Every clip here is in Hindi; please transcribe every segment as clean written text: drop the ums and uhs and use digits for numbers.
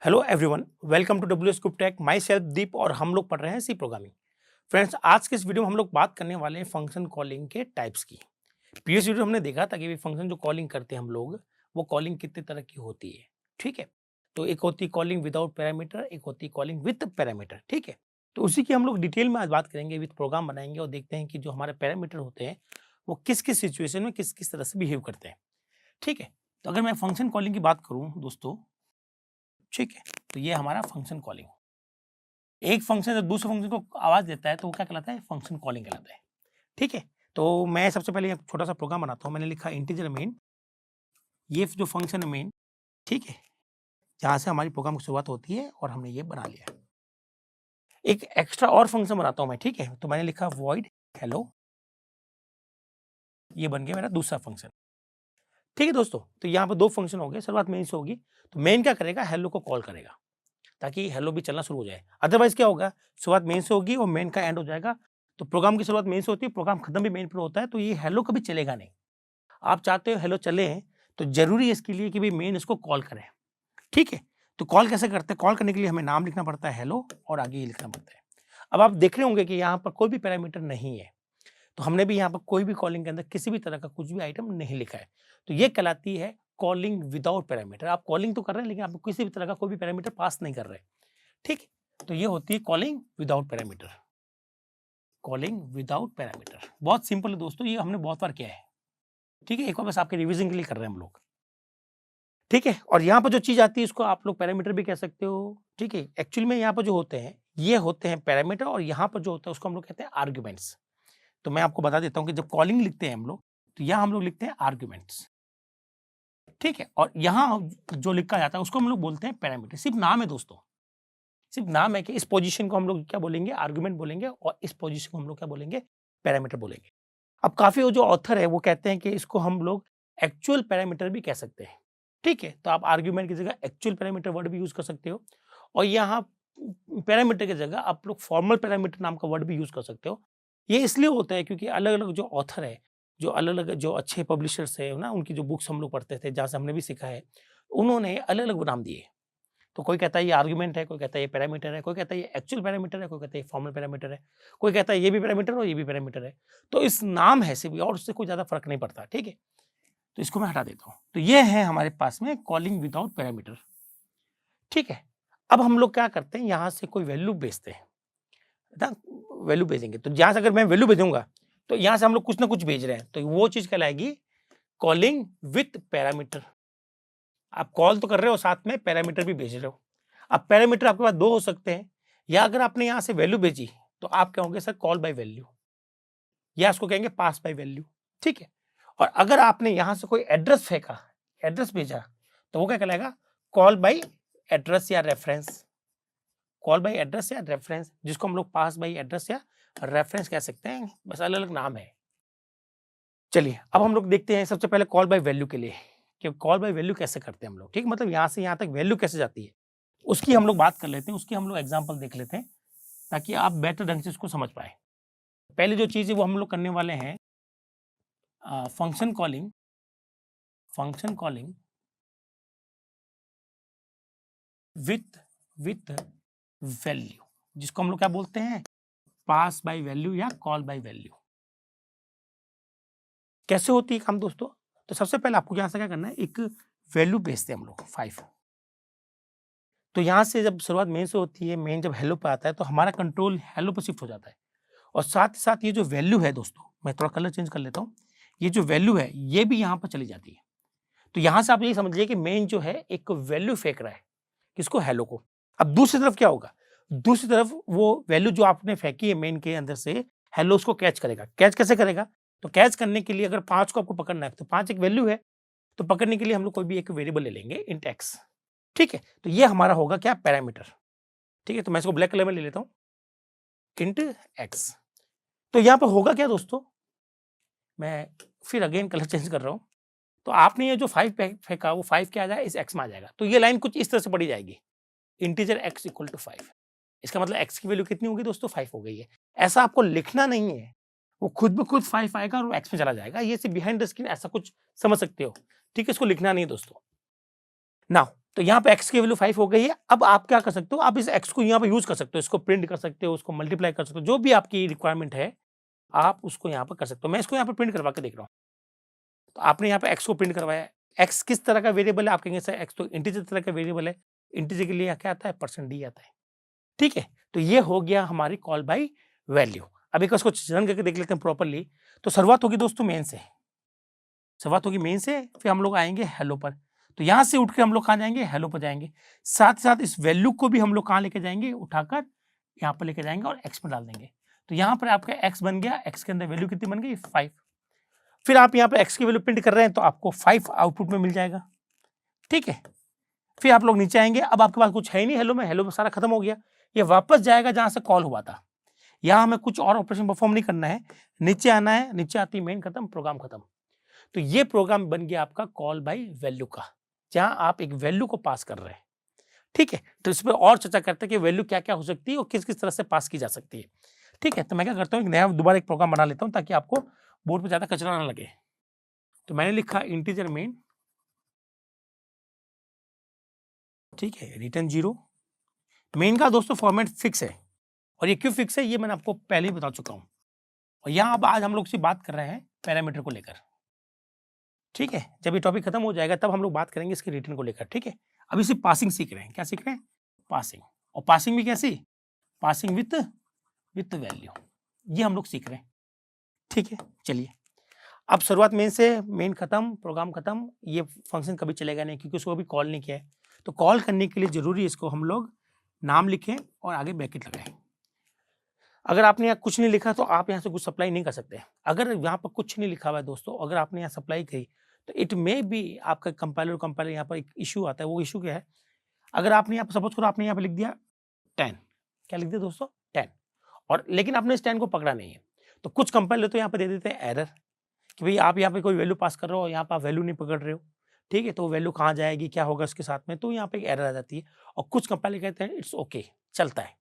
Hello everyone, welcome to W scoop tech. Myself Deep और हम लोग पढ़ रहे हैं सी प्रोग्रामिंग। फ्रेंड्स, आज के इस वीडियो में हम लोग बात करने वाले हैं फंक्शन कॉलिंग के टाइप्स की। प्रीवियस वीडियो हमने देखा था कि फंक्शन जो कॉलिंग करते हैं हम लोग, वो कॉलिंग कितने तरह की होती है। ठीक है, तो एक होती है कॉलिंग विदाउट पैरामीटर, एक होती है कॉलिंग विद पैरामीटर। ठीक है, तो उसी की हम लोग डिटेल में आज बात करेंगे, विद प्रोग्राम बनाएंगे और देखते हैं कि जो हमारे पैरामीटर होते हैं वो किस किस सिचुएशन में किस किस तरह से बिहेव करते हैं। ठीक है, तो अगर मैं फंक्शन कॉलिंग की बात करूँ दोस्तों, ठीक है, तो ये हमारा फंक्शन कॉलिंग। एक फंक्शन जब दूसरे फंक्शन को आवाज देता है तो वो क्या कहलाता है? फंक्शन कॉलिंग कहलाता है। ठीक है, तो मैं सबसे पहले एक छोटा सा प्रोग्राम बनाता हूँ। मैंने लिखा इंटीजर मेन, ये जो फंक्शन है मेन, ठीक है, जहाँ से हमारी प्रोग्राम की शुरुआत होती है और हमने ये बना लिया। एक एक्स्ट्रा और फंक्शन बनाता हूँ मैं, ठीक है, तो मैंने लिखा वॉइड हेलो, ये बन गया मेरा दूसरा फंक्शन। ठीक है दोस्तों, तो यहाँ पर दो फंक्शन हो गए, शुरुआत मेन से होगी। तो मेन क्या करेगा? हेलो को कॉल करेगा ताकि हेलो भी चलना शुरू हो जाए। अदरवाइज क्या होगा? शुरुआत मेन से होगी और मेन का एंड हो जाएगा। तो प्रोग्राम की शुरुआत मेन से होती है, प्रोग्राम खत्म भी मेन पर होता है, तो ये हेलो कभी चलेगा नहीं। आप चाहते हो हेलो चले, तो जरूरी है इसके लिए कि भाई मेन इसको कॉल करे। ठीक है, तो कॉल कैसे करते हैं? कॉल करने के लिए हमें नाम लिखना पड़ता है हेलो और आगे ये लिखना पड़ता है। अब आप देख रहे होंगे कि यहाँ पर कोई भी पैरामीटर नहीं है, तो हमने भी यहाँ पर कोई भी कॉलिंग के अंदर किसी भी तरह का कुछ भी आइटम नहीं लिखा है। तो ये कहलाती है कॉलिंग विदाउट पैरामीटर। आप कॉलिंग तो कर रहे हैं लेकिन आप किसी भी तरह का कोई भी पैरामीटर पास नहीं कर रहे। ठीक है, तो ये होती है calling without parameter. Calling without parameter बहुत सिंपल है दोस्तों, ये हमने बहुत बार किया है। ठीक है, एक बार बस आपके रिवीजन के लिए कर रहे हैं हम लोग। ठीक है, और यहाँ पर जो चीज आती है इसको आप लोग पैरामीटर भी कह सकते हो। ठीक है, एक्चुअली में यहाँ पर जो होते हैं ये होते हैं पैरामीटर, और यहाँ पर जो होता है उसको हम लोग कहते हैं आर्ग्यूमेंट्स। तो मैं आपको बता देता हूँ कि जब कॉलिंग लिखते हैं हम लोग, तो यहाँ हम लोग लिखते हैं आर्ग्यूमेंट्स। ठीक है, और यहाँ जो लिखा जाता है उसको हम लोग बोलते हैं पैरामीटर। सिर्फ नाम है दोस्तों, सिर्फ नाम है कि इस पोजीशन को हम लोग क्या बोलेंगे? आर्गुमेंट बोलेंगे, और इस पोजीशन को हम लोग क्या बोलेंगे? पैरामीटर बोलेंगे। अब काफी वो जो ऑथर है वो कहते हैं कि इसको हम लोग एक्चुअल पैरामीटर भी कह सकते हैं। ठीक है, तो आप आर्गुमेंट की जगह एक्चुअल पैरामीटर वर्ड भी यूज कर सकते हो, और यहाँ पैरामीटर की जगह आप लोग फॉर्मल पैरामीटर नाम का वर्ड भी यूज कर सकते हो। ये इसलिए होता है क्योंकि अलग अलग जो ऑथर है, जो अलग अलग जो अच्छे पब्लिशर्स है ना, उनकी जो बुक्स हम लोग पढ़ते थे, जहाँ से हमने भी सीखा है, उन्होंने अलग अलग नाम दिए। तो कोई कहता है ये आर्गुमेंट है, कोई कहता है ये पैरामीटर है, कोई कहता है ये एक्चुअल पैरामीटर है, कोई कहता है ये फॉर्मल पैरामीटर है, कोई कहता है ये भी पैरामीटर और ये भी पैरामीटर है। तो इस नाम है सिर्फ, और उससे कोई ज़्यादा फर्क नहीं पड़ता। ठीक है, तो इसको मैं हटा देता हूँ। तो ये है हमारे पास में कॉलिंग विदाउट पैरामीटर। ठीक है, अब हम लोग क्या करते हैं, यहाँ से कोई वैल्यू भेजते हैं ना, वैल्यू भेजेंगे। तो यहाँ से अगर मैं वैल्यू भेजूंगा तो यहाँ से हम लोग कुछ ना कुछ भेज रहे हैं, तो वो चीज कहलाएगी कॉलिंग विथ पैरामीटर। आप कॉल तो कर रहे हो, साथ में पैरामीटर भी भेज रहे हो। अब पैरामीटर आपके पास दो हो सकते हैं, या अगर आपने यहाँ से वैल्यू भेजी तो आप कहोगे सर कॉल बाय वैल्यू, या उसको कहेंगे पास बाय वैल्यू। ठीक है, और अगर आपने यहाँ से कोई एड्रेस फेंका, एड्रेस भेजा, तो वो क्या कहलाएगा? कॉल बाय एड्रेस या रेफरेंस। कॉल बाय एड्रेस या रेफरेंस, जिसको हम लोग पास बाय एड्रेस या रेफरेंस कह सकते हैं, बस अलग अलग नाम है। चलिए, अब हम लोग देखते हैं सबसे पहले कॉल बाय वैल्यू के लिए कि कॉल बाय वैल्यू कैसे करते हैं हम लोग। ठीक, मतलब यहाँ से यहाँ तक वैल्यू कैसे जाती है, उसकी हम लोग बात कर लेते हैं, उसकी हम लोग एग्जांपल देख लेते हैं ताकि आप बेटर ढंग से इसको समझ पाए। पहले जो चीज़ है वो हम लोग करने वाले हैं function calling. Function calling with with value, जिसको हम लोग क्या बोलते हैं? पास बाय वैल्यू या कॉल बाय वैल्यू। कैसे होती है काम दोस्तों? तो सबसे पहले आपको यहाँ से क्या करना है, एक वैल्यू भेजते हैं हम लोग 5। तो यहाँ से जब शुरुआत मेन से होती है, मेन जब हेलो पे आता है तो हमारा कंट्रोल हेलो पे शिफ्ट हो जाता है, और साथ ही साथ ये जो वैल्यू है दोस्तों, मैं थोड़ा कलर चेंज कर लेता हूँ, ये जो वैल्यू है ये भी यहाँ पर चली जाती है। तो यहाँ से आप ये समझिए कि मेन जो है एक वैल्यू फेंक रहा है, किसको? हेलो को। अब दूसरी तरफ क्या होगा? दूसरी तरफ वो वैल्यू जो आपने फेंकी है मेन के अंदर से, हेलो उसको कैच करेगा। कैच कैसे करेगा? तो कैच करने के लिए अगर 5 को आपको पकड़ना है, तो 5 एक वैल्यू है, तो पकड़ने के लिए हम लोग कोई भी एक वेरिएबल ले लेंगे, इंट एक्स। ठीक है, तो ये हमारा होगा क्या? पैरामीटर। ठीक है, तो मैं इसको ब्लैक कलर में ले लेता हूँ, इंट एक्स। तो यहाँ पर होगा क्या दोस्तों? मैं फिर अगेन कलर चेंज कर रहा हूँ। तो आपने ये जो 5 फेंका, वो 5 क्या आ जाएगा? इस एक्स में आ जाएगा। तो ये लाइन कुछ इस तरह से पढ़ी जाएगी, इंटीजर एक्स इक्वल टू 5। इसका मतलब एक्स की वैल्यू कितनी होगी दोस्तों? 5 हो गई है। ऐसा आपको लिखना नहीं है, वो खुद ब खुद 5 आएगा और एक्स में चला जाएगा। ये सिर्फ बिहाइंड द स्क्रीन ऐसा कुछ समझ सकते हो। ठीक है, इसको लिखना नहीं है दोस्तों। नाउ तो यहाँ पे x की वैल्यू 5 हो गई है। अब आप क्या कर सकते हो, आप इस x को यहाँ पे यूज कर सकते हो, इसको प्रिंट कर सकते हो, उसको मल्टीप्लाई कर सकते हो, जो भी आपकी रिक्वायरमेंट है आप उसको यहाँ पर कर सकते हो। मैं इसको यहाँ पे प्रिंट करवा के देख रहा हूँ। तो आपने यहाँ पे x को प्रिंट करवाया है। x किस तरह का वेरिएबल है, आप कहेंगे सर x तो इंटीजर तरह का वेरिएबल है। इंटीजर के लिए क्या आता है, %d आता है। ठीक है, तो ये हो गया हमारी कॉल बाय वैल्यू। अब एक इसको रन करके देख लेते हैं प्रॉपर्ली। तो शुरुआत होगी दोस्तों मेन से, शुरुआत होगी मेन से, फिर हम लोग आएंगे हेलो पर। तो यहाँ से उठ के हम लोग कहाँ जाएंगे, हेलो पर जाएंगे। साथ ही साथ इस वैल्यू को भी हम लोग कहाँ लेके जाएंगे, उठाकर यहाँ पर लेके जाएंगे और x में डाल देंगे। तो यहाँ पर आपका x बन गया, x के अंदर वैल्यू कितनी बन गई, 5। फिर आप यहाँ पे x की वैल्यू प्रिंट कर रहे हैं तो आपको 5 आउटपुट में मिल जाएगा। ठीक है, फिर आप लोग नीचे आएंगे। अब आपके पास कुछ है ही नहीं हेलो में सारा खत्म हो गया। ये वापस जाएगा जहां से कॉल हुआ था। यहाँ हमें कुछ और ऑपरेशन परफॉर्म नहीं करना है, नीचे आना है। नीचे आती है मेन खत्म, प्रोग्राम खत्म। तो ये प्रोग्राम बन गया आपका कॉल बाय वैल्यू का, जहां आप एक वैल्यू को पास कर रहे हैं। ठीक है, तो इस पर और चर्चा करते हैं कि वैल्यू क्या क्या हो सकती है और किस किस तरह से पास की जा सकती है। ठीक है, तो मैं क्या करता हूँ, नया दोबारा एक प्रोग्राम बना लेता हूँ ताकि आपको बोर्ड पर ज्यादा कचरा ना लगे। तो मैंने लिखा इंटीजर मेन, ठीक है, रिटर्न 0। मेन का दोस्तों फॉर्मेट फिक्स है, और ये क्यों फिक्स है ये मैंने आपको पहले ही बता चुका हूं। और यहाँ अब आज हम लोग से बात कर रहे हैं पैरामीटर को लेकर। ठीक है, जब ये टॉपिक खत्म हो जाएगा तब हम लोग बात करेंगे इसके रिटर्न को लेकर। ठीक है, अभी सिर्फ पासिंग सीख रहे हैं। क्या सीख रहे हैं, पासिंग। और पासिंग भी कैसी, पासिंग विथ वैल्यू, ये हम लोग सीख रहे हैं। ठीक है, चलिए अब शुरुआत मेन से, मेन खत्म, प्रोग्राम खत्म। ये फंक्शन कभी चलेगा नहीं क्योंकि उसको अभी कॉल नहीं किया है। तो कॉल करने के लिए जरूरी है इसको हम लोग नाम लिखें और आगे ब्रैकेट लगाएं। अगर आपने यहाँ कुछ नहीं लिखा तो आप यहाँ से कुछ सप्लाई नहीं कर सकते। अगर यहाँ पर कुछ नहीं लिखा हुआ है दोस्तों, अगर आपने यहाँ सप्लाई की तो इट मे बी आपका कंपाइलर यहाँ पर एक इशू आता है। वो इशू क्या है, अगर आपने यहाँ पर सपोज करो आपने यहाँ पर लिख दिया 10, क्या लिख दिया दोस्तों 10, और लेकिन आपने इस 10 को पकड़ा नहीं है, तो कुछ कंपाइलर तो यहाँ पे दे देते हैं एरर कि भाई आप यहाँ पे कोई वैल्यू पास कर रहे हो, यहाँ पर आप वैल्यू नहीं पकड़ रहे हो। ठीक है, तो वैल्यू कहाँ जाएगी, क्या होगा उसके साथ में, तो यहाँ पे एक एरर आ जाती है। और कुछ कंपाइलर कहते हैं इट्स ओके, चलता है।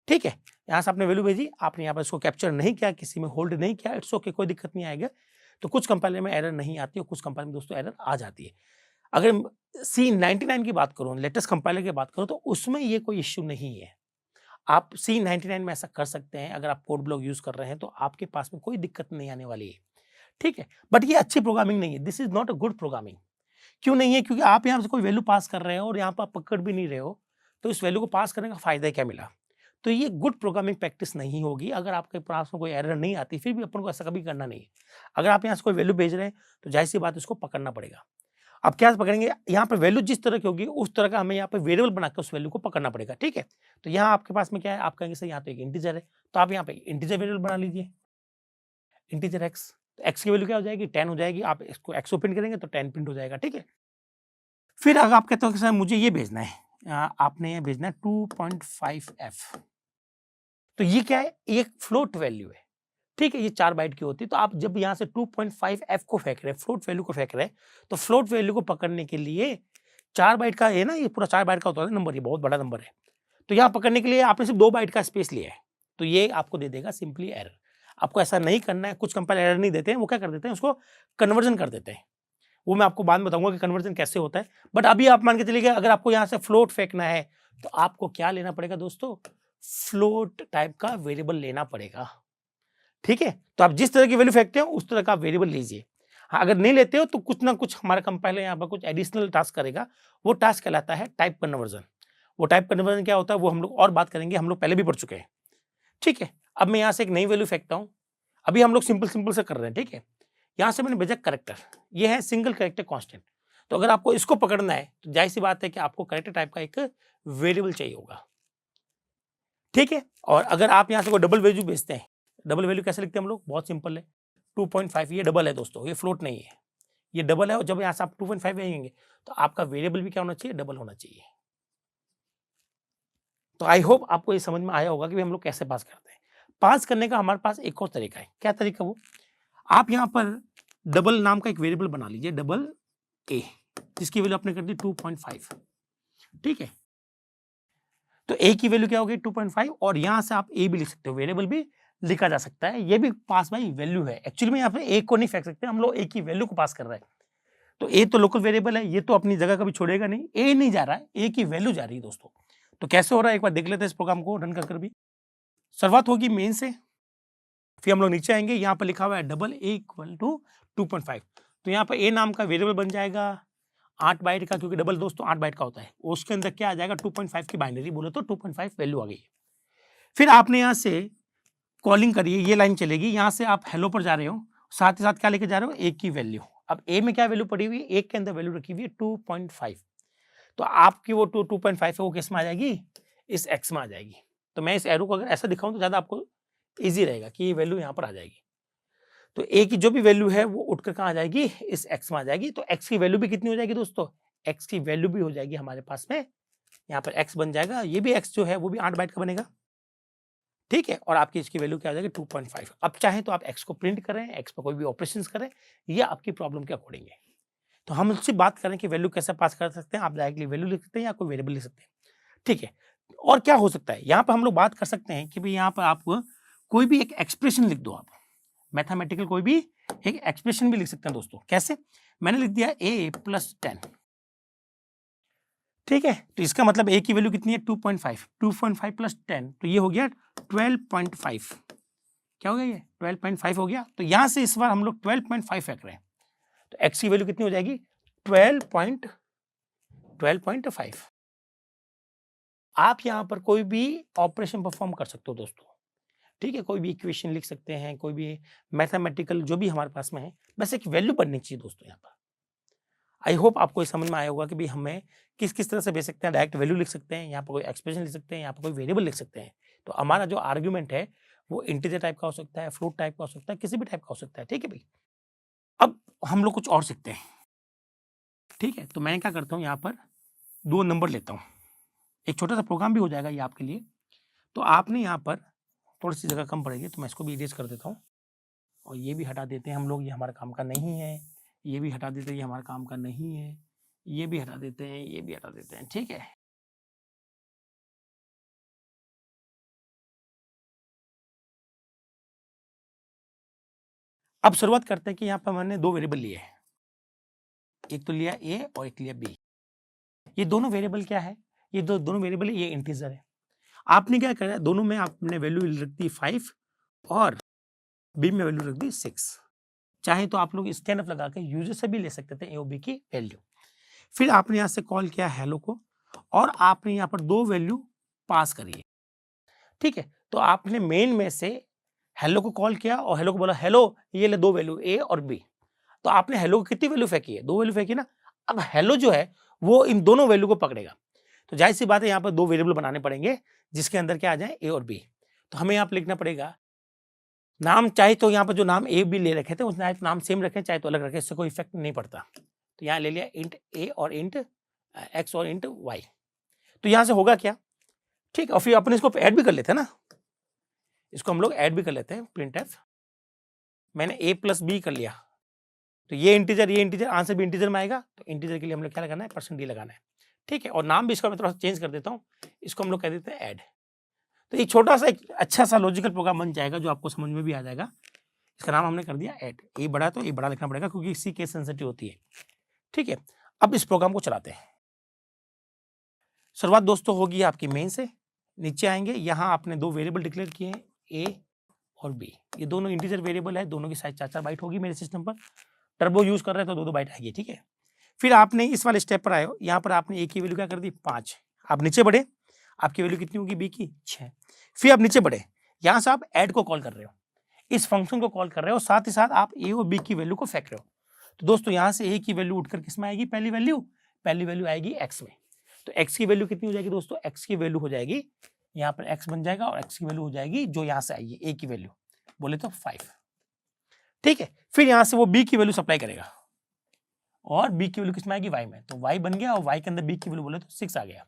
ठीक है, यहाँ से आपने वैल्यू भेजी, आपने यहाँ पर इसको कैप्चर नहीं किया, किसी में होल्ड नहीं किया, इट्स ओके, कोई दिक्कत नहीं आएगा। तो कुछ कंपाइलर में एरर नहीं आती है, कुछ कंपाइलर में दोस्तों एरर आ जाती है। अगर C99 की बात करूँ, लेटेस्ट कंपाइलर की बात करूँ, तो उसमें ये कोई इश्यू नहीं है। आप C99 में ऐसा कर सकते हैं। अगर आप कोड ब्लॉक यूज कर रहे हैं तो आपके पास में कोई दिक्कत नहीं आने वाली है। ठीक है, बट ये अच्छी प्रोग्रामिंग नहीं है, this is not a good programming. क्यों नहीं है, क्योंकि आप यहाँ से कोई वैल्यू पास कर रहे हो और यहाँ पर आप पकड़ भी नहीं रहे हो, तो इस वैल्यू को पास करने का फायदा क्या मिला। तो ये गुड प्रोग्रामिंग प्रैक्टिस नहीं होगी। अगर आपके पास में कोई एरर नहीं आती, फिर भी अपन को ऐसा कभी करना नहीं है। अगर आप यहाँ से कोई वैल्यू भेज रहे हैं तो जाहिर सी बात इसको पकड़ना पड़ेगा। अब क्या पकड़ेंगे, यहाँ पर वैल्यू जिस तरह की होगी उस तरह का हमें यहाँ पे वेरिएबल बनाकर उस वैल्यू को पकड़ना पड़ेगा। ठीक है, तो यहाँ आपके पास में क्या है, आप कहेंगे सर यहाँ तो एक इंटीजर है, तो आप यहाँ पे इंटीजर वेरिएबल बना लीजिए, इंटीजर एक्स। तो एक्स की वैल्यू क्या हो जाएगी, 10 हो जाएगी। आप इसको एक्स को प्रिंट करेंगे तो 10 प्रिंट हो जाएगा। ठीक है, फिर अगर आप कहते हो कि सर मुझे ये भेजना है, आपने ये भेजना है 2.5f, तो ये क्या है, एक फ्लोट वैल्यू है। ठीक है, ये 4 बाइट की होती है। तो आप जब यहाँ से 2.5f को फेंक रहे हैं, फ्लोट वैल्यू को फेंक रहे हैं, तो फ्लोट वैल्यू को पकड़ने के लिए 4 बाइट का है ना, ये पूरा 4 बाइट का होता है नंबर, ये बहुत बड़ा नंबर है। तो यहाँ पकड़ने के लिए आपने सिर्फ 2 बाइट का स्पेस लिया है, तो ये आपको दे देगा सिंपली एरर। आपको ऐसा नहीं करना है। कुछ कंपाइलर एरर नहीं देते हैं, वो क्या कर देते हैं, उसको कन्वर्जन कर देते हैं। वो मैं आपको बाद में बताऊंगा कि कन्वर्जन कैसे होता है। बट अभी आप मान के चलिए अगर आपको यहाँ से फ्लोट फेंकना है तो आपको क्या लेना पड़ेगा दोस्तों, फ्लोट टाइप का वेरिएबल लेना पड़ेगा। ठीक है, तो आप जिस तरह की वैल्यू फेंकते हो उस तरह का वेरिएबल लीजिए। हाँ, अगर नहीं लेते हो तो कुछ ना कुछ हमारा कंपाइलर यहाँ पर कुछ एडिशनल टास्क करेगा। वो टास्क कहलाता है टाइप कन्वर्जन। वो टाइप कन्वर्जन क्या होता है वो हम लोग और बात करेंगे, हम लोग पहले भी पढ़ चुके हैं। ठीक है, अब मैं यहाँ से एक नई वैल्यू फेंकता हूँ। अभी हम लोग सिंपल से कर रहे हैं। ठीक है, यहाँ से मैंने भेजा करेक्टर, ये है सिंगल करेक्टर कांस्टेंट। तो अगर आपको इसको पकड़ना है तो जाहिर सी बात है कि आपको करेक्टर टाइप का एक वेरिएबल चाहिए होगा। ठीक है, और अगर आप यहाँ से कोई डबल वैल्यू भेजते हैं, डबल वैल्यू कैसे लिखते हैं हम लोग, बहुत सिंपल है, 2.5, ये डबल है दोस्तों, ये फ्लोट नहीं है, ये डबल है। और जब यहाँ से आप 2.5 भेजेंगे तो आपका वेरिएबल भी क्या होना चाहिए, डबल होना चाहिए। तो आई होप आपको ये समझ में आया होगा कि हम लोग कैसे पास करते हैं। पास करने का हमारे पास एक और तरीका है। क्या तरीका, वो आप यहाँ पर डबल नाम का एक वेरिएबल बना लीजिए, डबल ए, जिसकी वैल्यू आपने कर दी 2.5। ठीक है, तो ए की वैल्यू क्या होगी 2.5, और यहां से आप ए भी लिख सकते हो, वेरिएबल भी लिखा जा सकता है। ये भी पास बाई वैल्यू है। एक्चुअली में यहाँ पे ए को नहीं फेंक सकते, हम लोग ए की वैल्यू को पास कर रहे हैं। तो ए तो लोकल वेरिएबल है, ये तो अपनी जगह कभी छोड़ेगा नहीं, ए नहीं जा रहा है, ए की वैल्यू जा रही है दोस्तों। तो कैसे हो रहा है एक बार देख लेते हैं इस प्रोग्राम को रन कर भी। शुरुआत होगी मेन से, फिर हम लोग नीचे आएंगे, यहाँ पर लिखा हुआ है डबल ए इक्वल टू 2.5, तो यहाँ पर ए नाम का वेरिएबल बन जाएगा 8 बाइट का, क्योंकि डबल दोस्तों 8 बाइट का होता है, उसके अंदर क्या आ जाएगा 2.5 की बाइनरी बोले तो 2.5 वैल्यू आ गई। फिर आपने यहाँ से कॉलिंग करिए, ये लाइन चलेगी, यहाँ से आप हेलो पर जा रहे हो, साथ ही साथ क्या लेके जा रहे हो, ए की वैल्यू। अब ए में क्या वैल्यू पड़ी हुई है, एक के अंदर वैल्यू रखी हुई है 2.5, तो आपकी वो 2.5 है वो किस में आ जाएगी, इस एक्स में आ जाएगी। तो मैं इस एरो को अगर ऐसा दिखाऊं तो ज्यादा आपको इजी रहेगा कि ये वैल्यू यहाँ पर आ जाएगी। तो ए की जो भी वैल्यू है वो उठकर कहाँ आ जाएगी, इस एक्स में आ जाएगी। तो एक्स की वैल्यू भी कितनी हो जाएगी दोस्तों, एक्स की वैल्यू भी हो जाएगी हमारे पास में, यहाँ पर एक्स बन जाएगा, ये भी एक्स जो है वो भी 8 बाइट का बनेगा, ठीक है। और आपकी इसकी वैल्यू क्या आ जाएगी 2.5। अब चाहे तो आप एक्स को प्रिंट करें, एक्स पर कोई भी ऑपरेशन करें, ये आपकी प्रॉब्लम के अकॉर्डिंग है। तो हम उससे बात करें कि वैल्यू कैसे पास कर सकते हैं, आप डायरेक्टली वैल्यू लिख सकते हैं या कोई वेरिएबल लिख सकते हैं, ठीक है। और क्या हो सकता है, यहाँ पर हम लोग बात कर सकते हैं कि भाई यहाँ पर आप कोई भी एक एक्सप्रेशन लिख दो, आप मैथमेटिकल कोई भी एक एक्सप्रेशन भी लिख सकते हैं दोस्तों। कैसे, मैंने लिख दिया a + 10, ठीक है। तो इसका मतलब a की वैल्यू कितनी है 2.5, 2.5 + 10, तो ये हो गया 12.5, क्या हो गया ये 12.5 हो गया। तो यहां से इस बार हम लोग 12.5 फेंक रहे हैं, तो x की वैल्यू कितनी हो जाएगी 12.5। आप यहां पर कोई भी ऑपरेशन परफॉर्म कर सकते हो दोस्तों, ठीक है, कोई भी इक्वेशन लिख सकते हैं, कोई भी मैथमेटिकल जो भी हमारे पास में है, बस एक वैल्यू बननी चाहिए दोस्तों। यहाँ पर आई होप आपको ये समझ में आया होगा कि भाई हमें किस किस तरह से भेज सकते हैं, डायरेक्ट वैल्यू लिख सकते हैं, यहाँ पर कोई एक्सप्रेशन लिख सकते हैं, यहाँ पर कोई वेरिएबल लिख सकते हैं। तो हमारा जो आर्ग्यूमेंट है वो इंटीजर टाइप का हो सकता है, फ्लोट टाइप का हो सकता है, किसी भी टाइप का हो सकता है, ठीक है भाई। अब हम लोग कुछ और सीखते हैं, ठीक है। तो मैं क्या करता हूँ, यहाँ पर 2 नंबर लेता हूँ, एक छोटा सा प्रोग्राम भी हो जाएगा ये आपके लिए। तो आपने यहाँ पर थोड़ी सी जगह कम पड़ेगी, तो मैं इसको भी इरेज कर देता हूँ, और ये भी हटा देते हैं हम लोग, ये हमारे काम का नहीं है, ये भी हटा देते हैं, ये हमारे काम का नहीं है, ये भी हटा देते हैं, ये भी हटा देते हैं, ठीक है। अब शुरुआत करते हैं कि यहाँ पर मैंने 2 वेरिएबल लिए हैं, एक तो लिया ए और एक लिया बी। ये दोनों वेरिएबल क्या है, ये दोनों वेरिएबल ये इंटीजर है। आपने क्या करा, दोनों में आपने वैल्यू रख दी 5 और बी में वैल्यू रख दी 6। चाहे तो आप लोग स्कैनफ लगा के यूजर से भी ले सकते थे ए और बी की वैल्यू। फिर आपने यहाँ से कॉल किया हेलो को, और आपने यहाँ पर 2 वैल्यू पास करिए, ठीक है। तो आपने मेन में से हेलो को कॉल किया और हेलो को बोला हेलो ये ले 2 वैल्यू ए और बी। तो आपने हेलो को कितनी वैल्यू फेंकी है, 2 वैल्यू फेंकी ना। अब हेलो जो है वो इन दोनों वैल्यू को पकड़ेगा, तो जाहिर सी बात है यहाँ पर 2 वेरिएबल बनाने पड़ेंगे जिसके अंदर क्या आ जाए ए और बी। तो हमें यहाँ पर लिखना पड़ेगा नाम, चाहे तो यहाँ पर जो नाम ए बी ले रखे थे उसने नाम सेम रखे, चाहे तो अलग रखे, इससे कोई इफेक्ट नहीं पड़ता। तो यहाँ ले लिया इंट ए और इंट एक्स और इंट वाई। तो यहाँ से होगा क्या, ठीक, और फिर अपन इसको ऐड भी कर लेते हैं ना, इसको हम लोग ऐड भी कर लेते हैं, प्रिंट एफ। मैंने a + b कर लिया, तो ये इंटीजर आंसर भी इंटीजर में आएगा। तो इंटीजर के लिए हम लोग क्या लगाना है, %d लगाना है, ठीक है। और नाम भी इसका मैं थोड़ा सा चेंज कर देता हूँ, इसको हम लोग कह देते हैं ऐड। तो ये छोटा सा एक अच्छा सा लॉजिकल प्रोग्राम बन जाएगा जो आपको समझ में भी आ जाएगा। इसका नाम हमने कर दिया ऐड, ए बड़ा तो ए बड़ा लिखना पड़ेगा क्योंकि इसी केस सेंसिटिव होती है, ठीक है। अब इस प्रोग्राम को चलाते हैं। शुरुआत दोस्तों होगी आपकी मेन से, नीचे आएंगे, यहाँ आपने 2 वेरिएबल डिक्लेयर किए हैं ए और बी, ये दोनों इंटीजर वेरिएबल है, दोनों की साइज 4-4 बाइट होगी मेरे सिस्टम पर। टर्बो यूज कर रहे हैं तो 2-2 बाइट आएगी, ठीक है। फिर आपने इस वाले स्टेप पर आए हो, यहाँ पर आपने ए की वैल्यू क्या कर दी 5, आप नीचे बढ़े, आपकी वैल्यू कितनी होगी बी की 6। फिर आप नीचे बढ़े, यहाँ से आप ऐड को कॉल कर रहे हो, इस फंक्शन को कॉल कर रहे हो, साथ ही साथ आप ए और बी की वैल्यू को फेंक रहे हो। तो दोस्तों यहाँ से ए की वैल्यू उठकर किस में आएगी, पहली वैल्यू आएगी एक्स में। तो एक्स की वैल्यू कितनी हो जाएगी दोस्तों, एक्स की वैल्यू हो जाएगी, यहाँ पर एक्स बन जाएगा, और एक्स की वैल्यू हो जाएगी जो यहाँ से आएगी ए की वैल्यू बोले तो 5, ठीक है। फिर यहाँ से वो बी की वैल्यू सप्लाई करेगा, और बी की वैल्यू किस में आएगी वाई में, तो वाई बन गया, और वाई के अंदर बी की वैल्यू बोले तो 6 आ गया।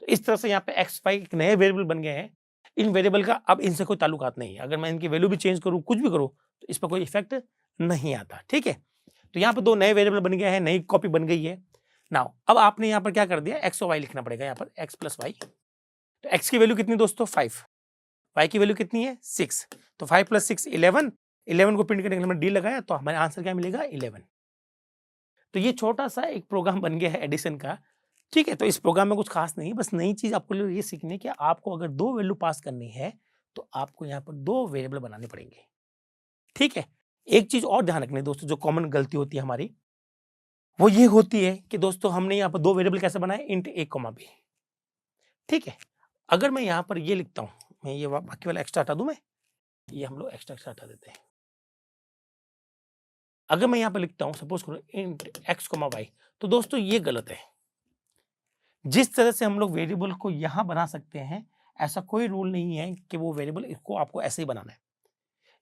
तो इस तरह से यहाँ पे एक्स वाई एक नए वेरिएबल बन गए हैं। इन वेरिएबल का अब इनसे कोई ताल्लुकात नहीं है, अगर मैं इनकी वैल्यू भी चेंज करूँ, कुछ भी करूँ, तो इस पर कोई इफेक्ट नहीं आता, ठीक है। तो यहाँ पर 2 नए वेरिएबल बन गए हैं, नई कॉपी बन गई है। नाउ अब आपने यहाँ पर क्या कर दिया, एक्स और वाई लिखना पड़ेगा, यहाँ पर एक्स + वाई। तो एक्स की वैल्यू कितनी दोस्तों 5, वाई की वैल्यू कितनी है 6, तो 5 + 6 11, 11 को प्रिंट करने के लिए हमने डी लगाया, तो हमारे आंसर क्या मिलेगा 11। तो ये छोटा-सा एक प्रोग्राम बन गया है एडिशन का, ठीक है? तो इस प्रोग्राम में कुछ खास नहीं है, बस नई चीज़ आपको ये सीखनी है कि आपको अगर 2 वैल्यू पास करनी है, तो आपको यहाँ पर 2 वेरिएबल बनाने पड़ेंगे, ठीक है? एक चीज़ और ध्यान रखनी है दोस्तों, जो कॉमन गलती होती है हमारी, वो ये होती है कि दोस्तों हमने यहाँ पर 2 वेरिएबल कैसे बनाए इंट a, b, ठीक है? अगर मैं यहाँ पर ये लिखता हूँ, मैं ये बाकी वाला एक्स्ट्रा हटा दूँ मैं? ये हम लोग एक्स्ट्रा हटा देते हैं। अगर मैं यहाँ पे लिखता हूँ सपोज़ करो इंट x, y, तो दोस्तों ये गलत है। जिस तरह से हम लोग वेरिएबल को यहाँ बना सकते हैं, ऐसा कोई रूल नहीं है कि वो वेरिएबल इसको आपको ऐसे ही बनाना है।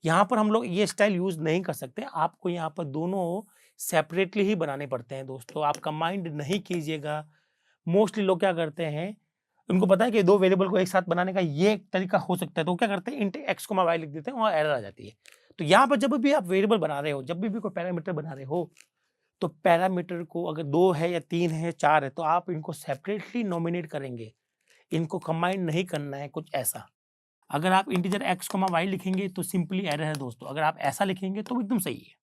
यहाँ पर हम लोग ये स्टाइल यूज़ नहीं कर सकते, आपको यहाँ पर दोनों सेपरेटली ही बनाने पड़ते हैं दोस्तों, आप कंबाइंड नहीं कीजिएगा। मोस्टली लोग क्या करते हैं, उनको पता है कि 2 वेरिएबल को एक साथ बनाने का ये एक तरीका हो सकता है, तो वो क्या करते हैं इंट x, y लिख देते हैं और एरर आ जाती है। तो यहाँ पर जब भी आप वेरिएबल बना रहे हो, जब भी कोई पैरामीटर बना रहे हो, तो पैरामीटर को अगर 2 है या 3 है, 4 है, तो आप इनको सेपरेटली नॉमिनेट करेंगे। इनको कंबाइन नहीं करना है कुछ ऐसा। अगर आप इंटीजर x, y लिखेंगे तो सिंपली एरर है दोस्तों, अगर आप ऐसा लिखेंगे तो एकदम सही है।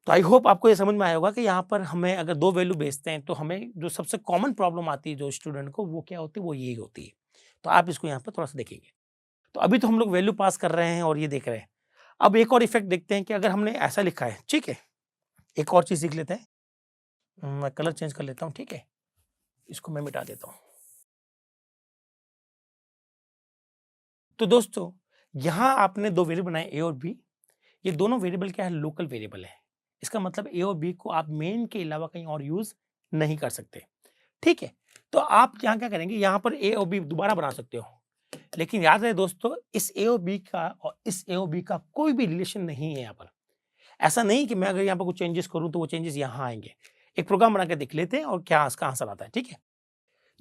तो आई होप आपको ये समझ में आया होगा कि यहाँ पर हमें अगर 2 वैल्यू भेजते हैं, तो हमें जो सबसे कॉमन प्रॉब्लम आती है जो स्टूडेंट को, वो क्या होती है, वो यही होती है। तो आप इसको यहाँ पर थोड़ा-सा देखेंगे। तो अभी तो हम लोग वैल्यू पास कर रहे हैं और ये देख रहे हैं। अब एक और इफेक्ट देखते हैं कि अगर हमने ऐसा लिखा है, ठीक है? एक और चीज़ सीख लेते हैं। मैं कलर चेंज कर लेता हूँ, ठीक है? इसको मैं मिटा देता हूँ। तो दोस्तों, यहाँ आपने 2 वेरिएबल बनाए ए और बी। ये दोनों वेरिएबल क्या है, लोकल वेरिएबल है। इसका मतलब ए और बी को आप मेन के अलावा कहीं और यूज़ नहीं कर सकते, ठीक है? तो आप यहाँ क्या करेंगे, यहाँ पर ए और बी दोबारा बना सकते हो। लेकिन याद रहे दोस्तों, इस ए और बी का और इस ए और बी का कोई भी रिलेशन नहीं है यहाँ पर। ऐसा नहीं कि मैं अगर यहाँ पर कुछ चेंजेस करूँ तो वो चेंजेस यहाँ आएँगे। एक प्रोग्राम बना के देख लेते हैं और क्या इसका आंसर आता है, ठीक है?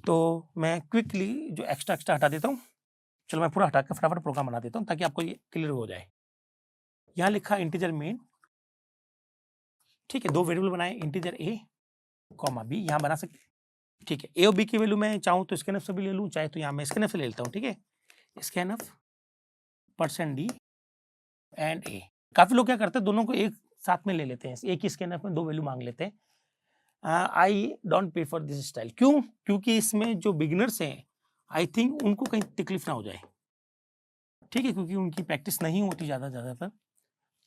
तो मैं क्विकली जो एक्स्ट्रा हटा देता हूँ। चलो मैं पूरा हटा के फटाफट प्रोग्राम बना देता हूँ ताकि आपको ये क्लियर हो जाए। यहाँ लिखा इंटीजर मेन, ठीक है? 2 वेरिएबल बनाए इंटीजर a, बी, यहाँ बना सकते, ठीक है? ए और बी की वैल्यू मैं चाहूँ तो स्कैनफ से भी ले लूँ, चाहे तो यहाँ मैं स्कैनफ से ले लेता हूँ, ठीक है? Scanf %d and a। काफ़ी लोग क्या करते हैं, दोनों को एक साथ में ले लेते हैं, एक ही स्कैनफ में 2 वैल्यू माँग लेते हैं। I don't prefer this style. क्यों? क्योंकि इसमें जो बिगिनर्स हैं, आई थिंक उनको कहीं तकलीफ ना हो जाए, ठीक है? क्योंकि उनकी प्रैक्टिस नहीं होती ज़्यादातर।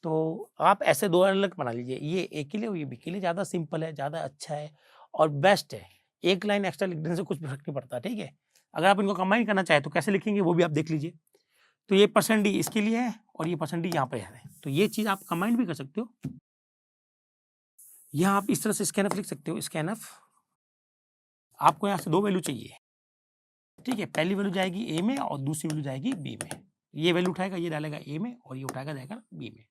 तो आप ऐसे 2 अलग बना लीजिए, ये ए के लिए और ये बी के लिए, ज़्यादा सिंपल है, ज़्यादा अच्छा है और बेस्ट है। एक लाइन एक्स्ट्रा लिख देने से कुछ फ़र्क नहीं पड़ता, ठीक है? अगर आप इनको कंबाइन करना चाहें तो कैसे लिखेंगे वो भी आप देख लीजिए। तो ये %d इसके लिए है और ये %d यहाँ पे है। तो ये चीज़ आप कंबाइन भी कर सकते हो। यहाँ आप इस तरह से स्कैनफ लिख सकते हो, स्कैनफ आपको यहाँ से 2 वैल्यू चाहिए, ठीक है? पहली वैल्यू जाएगी ए में और दूसरी वैल्यू जाएगी बी में। ये वैल्यू उठाएगा, ये डालेगा ए में और ये उठाएगा जाएगा बी में,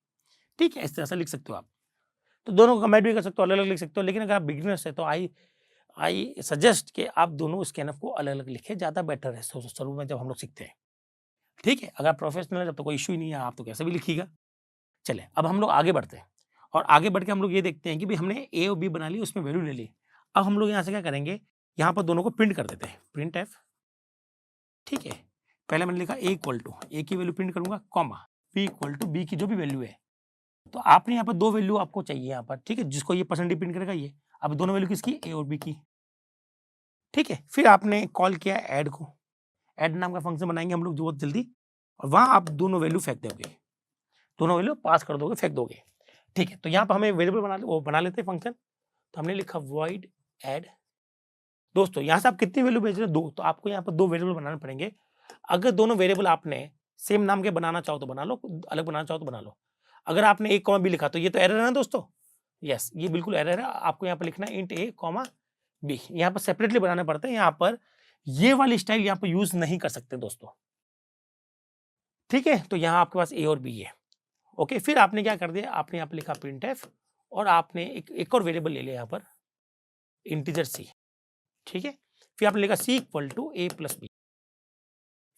ठीक है? इस तरह से लिख सकते हो आप। तो दोनों को कंबाइन भी कर सकते हो, अलग-अलग लिख सकते हो, लेकिन अगर आप बिगिनर्स हैं तो आई सजेस्ट कि आप दोनों स्कैनफ को अलग-अलग लिखें, ज़्यादा बेटर है शुरू में जब हम लोग सीखते हैं, ठीक है? अगर प्रोफेशनल है तब तो कोई इश्यू ही नहीं है, आप तो कैसे भी लिखिएगा। चलिए, अब हम लोग आगे बढ़ते हैं और आगे बढ़ के हम लोग ये देखते हैं कि भई हमने ए और बी बना ली, उसमें वैल्यू ले ली। अब हम लोग यहाँ से क्या करेंगे, यहाँ पर दोनों को प्रिंट कर देते हैं, प्रिंट एफ, ठीक है? पहले मैंने लिखा ए इक्वल टू, ए की वैल्यू प्रिंट करूँगा, comma, B equal to, B की जो भी वैल्यू है। तो आपने यहाँ पर 2 वैल्यू आपको चाहिए यहाँ पर, ठीक है? जिसको ये % प्रिंट करेगा ये। अब दोनों वैल्यू किसकी, ए और बी की, ठीक है? फिर आपने कॉल किया ऐड को, ऐड नाम का फंक्शन बनाएँगे हम लोग बहुत जल्दी और वहाँ आप दोनों वैल्यू फेंक दोगे, दोनों वैल्यू पास कर दोगे, फेंक दोगे, ठीक है? तो यहाँ पर हमें वेरिएबल बना लेते हैं फंक्शन। तो हमने लिखा वॉइड ऐड। दोस्तों यहाँ से आप कितनी वैल्यू भेज रहे हो, 2, तो आपको यहाँ पर 2 वेरिएबल बनाने पड़ेंगे। अगर दोनों वेरिएबल आपने सेम नाम के बनाना चाहो तो बना लो, अलग बनाना चाहो तो बना लो। अगर आपने ए कॉमा बी लिखा तो ये तो एरर है ना दोस्तों, यस ये बिल्कुल एरर है। आपको यहाँ पर लिखना है इंट ए कॉमा बी, यहाँ पर सेपरेटली बनाने पड़ते हैं, यहाँ पर ये वाली स्टाइल यहाँ पर यूज नहीं कर सकते दोस्तों, ठीक है? तो यहाँ आपके पास ए और बी है, ओके? फिर आपने क्या कर दिया, आपने यहाँ पर लिखा प्रिंट एफ और आपने एक और वेरिएबल ले लिया यहाँ पर इंटीजर सी, ठीक है? फिर आपने लिखा C equal to A plus B,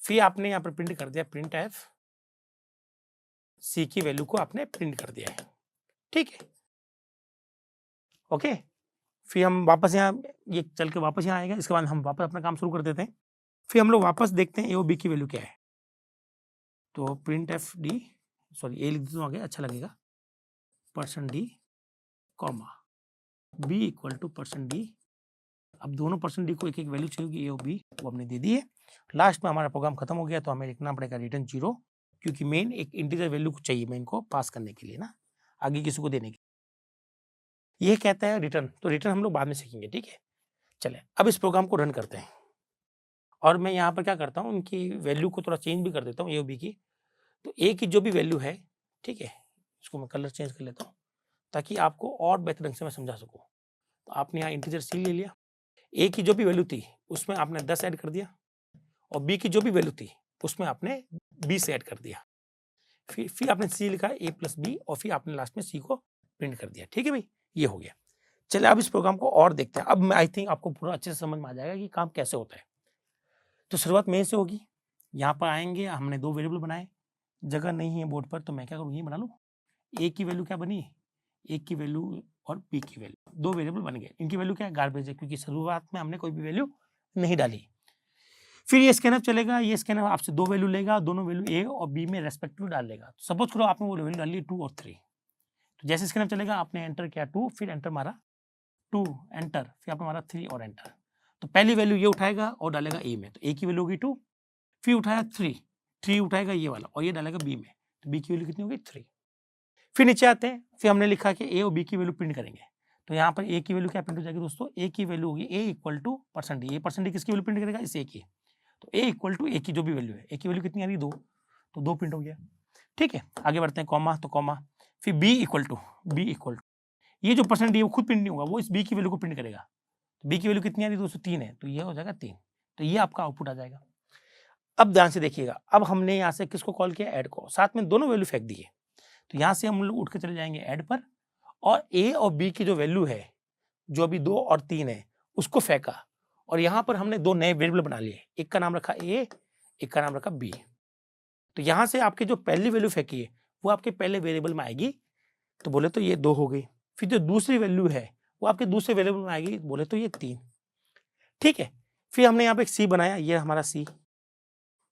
फिर आपने यहाँ पर प्रिंट कर दिया प्रिंट एफ, सी की वैल्यू को आपने प्रिंट कर दिया है, ठीक है? ओके? फिर हम वापस यहाँ ये चल के वापस यहाँ आएगा, इसके बाद हम वापस अपना काम शुरू कर देते हैं। फिर हम लोग वापस देखते हैं ए और बी की वैल्यू क्या है। तो print F D, sorry A लिख देता हूँ आगे, अच्छा लगेगा, %d comma B equal to percent D. अब दोनों परसेंट डी को एक एक वैल्यू चाहिए होगी, ए और बी, वो हमने दे दी है। लास्ट में हमारा प्रोग्राम खत्म हो गया, तो हमें लिखना पड़ेगा रिटर्न 0, क्योंकि मेन एक इंटीजर वैल्यू को चाहिए मेन को पास करने के लिए ना, आगे किसी को देने के। ये कहता है रिटर्न, तो रिटर्न हम लोग बाद में सीखेंगे, ठीक है। चले अब इस प्रोग्राम को रन करते हैं, और मैं यहाँ पर क्या करता हूँ, उनकी वैल्यू को थोड़ा चेंज भी कर देता हूँ, ए और बी की। तो ए की जो भी वैल्यू है, ठीक है, इसको मैं कलर चेंज कर लेता हूँ ताकि आपको और बेहतर ढंग से मैं समझा सकूँ। तो आपने यहाँ इंटीजर सी ले लिया, ए की जो भी वैल्यू थी उसमें आपने 10 ऐड कर दिया, और बी की जो भी वैल्यू थी उसमें आपने 20 ऐड कर दिया। फिर आपने सी लिखा ए प्लस बी, और फिर आपने लास्ट में सी को प्रिंट कर दिया, ठीक है भाई, ये हो गया। चलिए अब इस प्रोग्राम को और देखते हैं। अब मैं आई थिंक आपको पूरा अच्छे से समझ में आ जाएगा कि काम कैसे होता है। तो शुरुआत मेन से होगी, यहाँ पर आएंगे, हमने 2 वेरिएबल बनाए, जगह नहीं है बोर्ड पर, तो मैं क्या करूँ, ये बना लूँ। ए की वैल्यू क्या बनी, ए की वैल्यू और बी की वैल्यू, 2 वेरिएबल बन गए। इनकी वैल्यू क्या है, गार्बेज है, क्योंकि शुरुआत में हमने कोई भी वैल्यू नहीं डाली। फिर ये स्कैनर चलेगा, ये स्कैनर आपसे 2 वैल्यू लेगा, दोनों वैल्यू ए और बी में रेस्पेक्टिव डाल देगा। सपोज करो आपने वो वैल्यू डाली 2 और 3, तो जैसे स्कैनर चलेगा आपने एंटर किया 2, फिर एंटर मारा 2 एंटर, फिर आपने मारा 3 और एंटर। तो पहली वैल्यू ये उठाएगा और डालेगा ए में, तो ए की वैल्यू होगी 2, फिर उठाया 3 उठाएगा ये वाला और ये डालेगा बी में, तो बी की वैल्यू कितनी होगी 3। फिर नीचे आते हैं, फिर हमने लिखा कि ए और बी की वैल्यू प्रिंट करेंगे, तो यहाँ पर ए की वैल्यू क्या प्रिंट हो जाएगी दोस्तों, ए की वैल्यू होगी ए इक्वल टू परसेंट, ये परसेंट किसकी वैल्यू प्रिंट करेगा, इस ए की। तो ए इक्वल टू ए की जो भी वैल्यू है, ए की वैल्यू कितनी आ रही है 2, तो 2 प्रिंट हो गया, ठीक है। आगे बढ़ते हैं, कॉमा, तो कॉमा, फिर बी इक्वल टू ये जो परसेंट है वो खुद प्रिंट नहीं होगा, वो इस बी की वैल्यू को प्रिंट करेगा। तो बी की वैल्यू कितनी आ रही है दोस्तों, 3 है, तो ये हो जाएगा 3, तो ये आपका आउटपुट आ जाएगा। अब ध्यान से देखिएगा, अब हमने यहाँ से किसको कॉल किया, ऐड को, साथ में दोनों वैल्यू फेंक दिए, तो यहाँ से हम लोग उठ के चले जाएंगे ऐड पर, और ए और बी की जो वैल्यू है, जो अभी 2 और 3 है, उसको फेंका, और यहाँ पर हमने 2 नए वेरिएबल बना लिए, एक का नाम रखा ए, एक का नाम रखा बी। तो यहाँ से आपकी जो पहली वैल्यू फेंकी है वो आपके पहले वेरिएबल में आएगी, तो बोले तो ये 2 हो गई। फिर जो दूसरी वैल्यू है वो आपके दूसरे वेरिएबल में आएगी, बोले तो ये 3, ठीक है। फिर हमने यहाँ पे एक सी बनाया, ये हमारा सी,